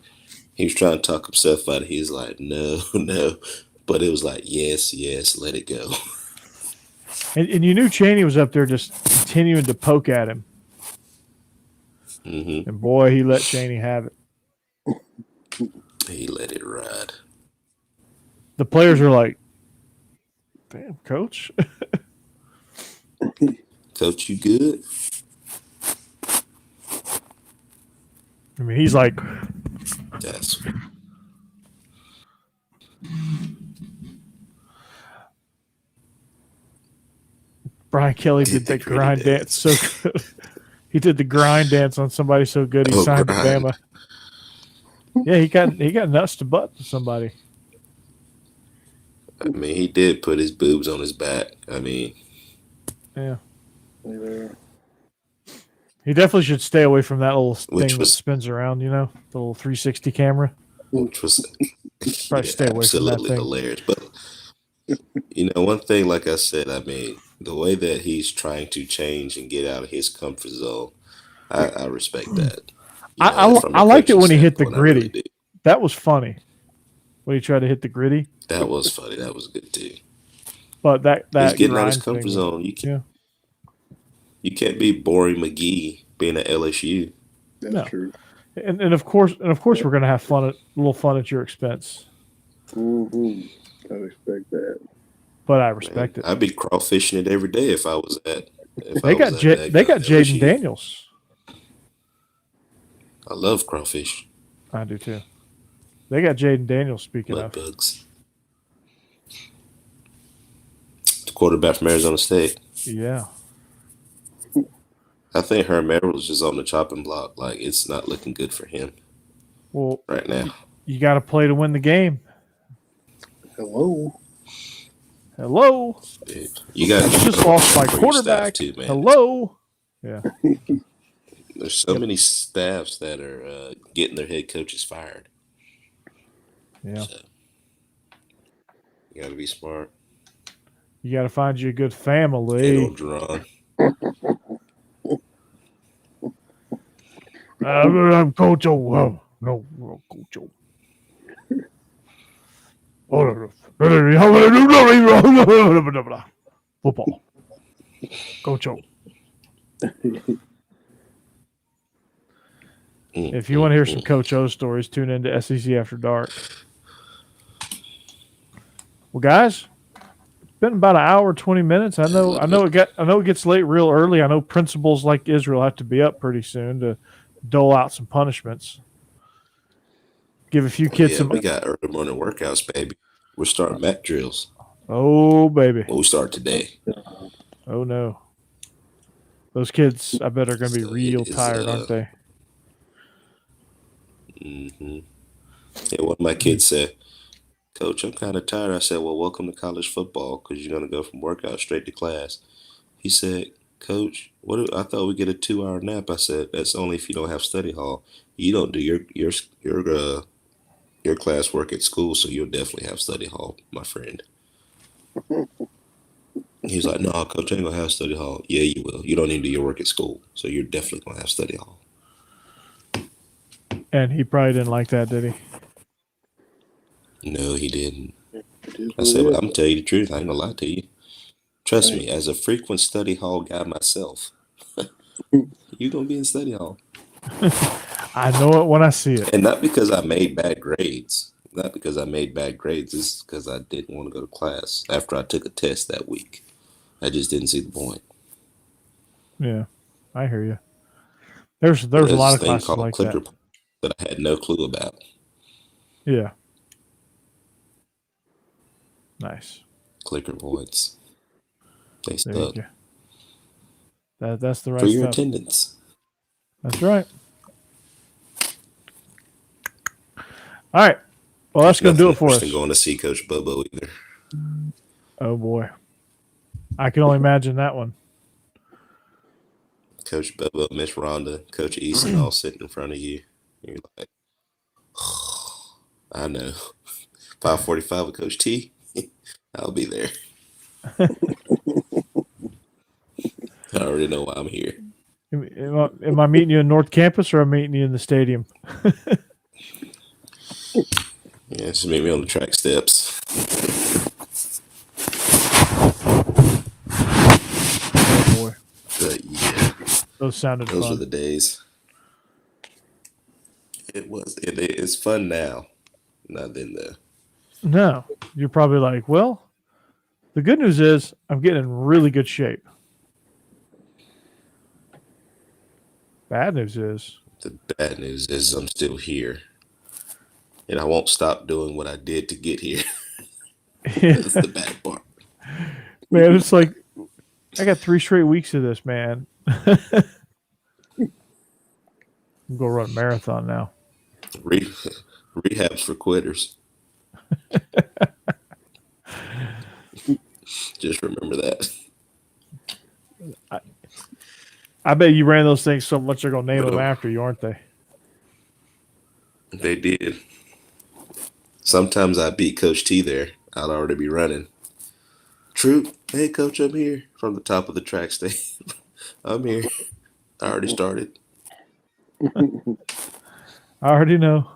he was trying to talk himself out. He's like, no, but it was like, yes, let it go. And you knew Chaney was up there just continuing to poke at him. And boy, he let Chaney have it. He let it ride. The players are like, damn, coach. Coach, you good? I mean, he's like, That's Brian Kelly did the grind dance so good. He did the grind dance on somebody so good he signed to Bama. Yeah, he got nuts to butt to somebody. I mean, he did put his boobs on his back. I mean, yeah. Yeah. He definitely should stay away from that little thing that was- spins around, you know, the little 360 camera. which was Probably stay away from that absolutely thing. hilarious. But you know, one thing, like I said, I mean, the way that he's trying to change and get out of his comfort zone, I respect that. You know, from a I liked it coaching when he hit the standpoint, I really gritty. do. That was funny when he tried to hit the gritty. That was funny. That was good too. But that He's getting out of his grind comfort thing, zone. yeah. You can't be Bory McGee being at LSU. That's No. true. And of course we're gonna have a little fun at your expense. I expect that. But I respect it. I'd be crawfishing it every day if I was at. They got Jaden Daniels. I love crawfish. I do too. They got Jaden Daniels. Speaking Mud of, bugs. The quarterback from Arizona State. yeah. I think Herm Edwards is on the chopping block. Like, it's not looking good for him Well, right now. you got to play to win the game. Hello. You got You just lost my quarterback. too, man. Hello. Yeah. There's so many staffs that are getting their head coaches fired. Yeah. So, you got to be smart. You got to find you a good Hey, family. old Jerron. I'm Coach O. No, Coach O. Football. Coach O. If you want to hear some Coach O stories, tune into SEC After Dark. Well, guys, it's been about an hour, 20 minutes. I know it gets late real early. I know principals like Israel have to be up pretty soon to dole out some punishments. Give a few kids some. We got early morning workouts, baby. We're starting mat drills. Oh, baby. Well, we start today. Oh, no. Those kids, I bet, are going to be So real it is, tired, aren't they? Yeah, one of my kids said, "Coach, I'm kind of tired." I said, "Well, welcome to college football because you're going to go from workout straight to class." He said, "Coach, I thought we get a 2-hour nap." I said, "That's only if you don't have study hall. You don't do your class work at school, so you'll definitely have study hall, my friend." He's like, "No, Coach, I ain't gonna have study hall." "Yeah, you will. You don't need to do your work at school, so you're definitely gonna have study hall." And he probably didn't like that, did he? No, he didn't. I said, "Well, I'm gonna tell you the truth. I ain't gonna lie to you. Trust me, as a frequent study hall guy myself, You're gonna be in study hall. I know it when I see it. And not because I made bad grades. Not because I made bad grades. It's because I didn't want to go to class after I took a test that week. I just didn't see the point. Yeah, I hear you. There's a lot of classes like clicker that. that I had no clue about. Yeah. Nice. Clicker points. They There you suck. go. That's the right For your stuff. attendance. That's right. All right. Well, that's going to do it for us. Going to see Coach Bobo either. Oh boy, I can only imagine that one. Coach Bobo, Miss Rhonda, Coach Eason all sitting in front of you. You're like, I know. 5:45 with Coach T. I'll be there. I already know why I'm here. Am I meeting you in North Campus or am I meeting you in the stadium? Yeah, just meet me on the track steps. Oh boy. But yeah, Those sounded fun. Those were the days. It was. It's fun now. Not then though. No, you're probably like, well, the good news is I'm getting in really good shape. Bad news is The bad news is I'm still here. And I won't stop doing what I did to get here. That's the bad part. Man, it's like I got 3 straight weeks of this, man. I'm going to run a marathon now. Rehabs for quitters. Just remember that. I bet you ran those things so much they're going to name them after you, aren't they? They did. Sometimes I beat Coach T there. I'd already be running. Troop, hey, Coach, I'm here. From the top of the track stage. I'm here. I already started. I already know.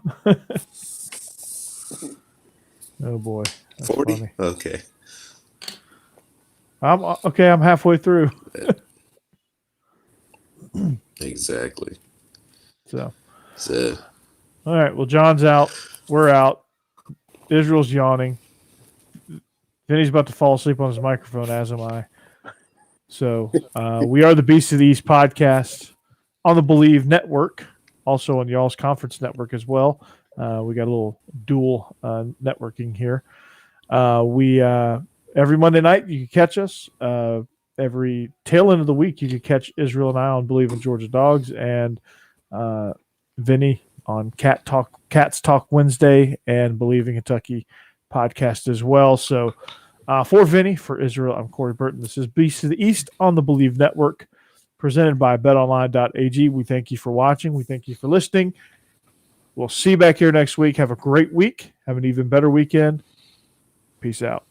Oh, boy. That's 40? funny. Okay. I'm halfway through. Exactly. So, all right. Well, John's out. We're out. Israel's yawning. Vinny's about to fall asleep on his microphone, as am I. So, we are the Beast of the East podcast on the Believe Network, also on y'all's conference network as well. We got a little dual networking here. We every Monday night you can catch us. Every tail end of the week you can catch Israel and I on Believe in Georgia Dogs and Vinny on Cats Talk Wednesday and Believe in Kentucky podcast as well. So for Vinny, for Israel, I'm Corey Burton. This is Beast of the East on the Believe Network, presented by betonline.ag. We thank you for watching. We thank you for listening. We'll see you back here next week. Have a great week. Have an even better weekend. Peace out.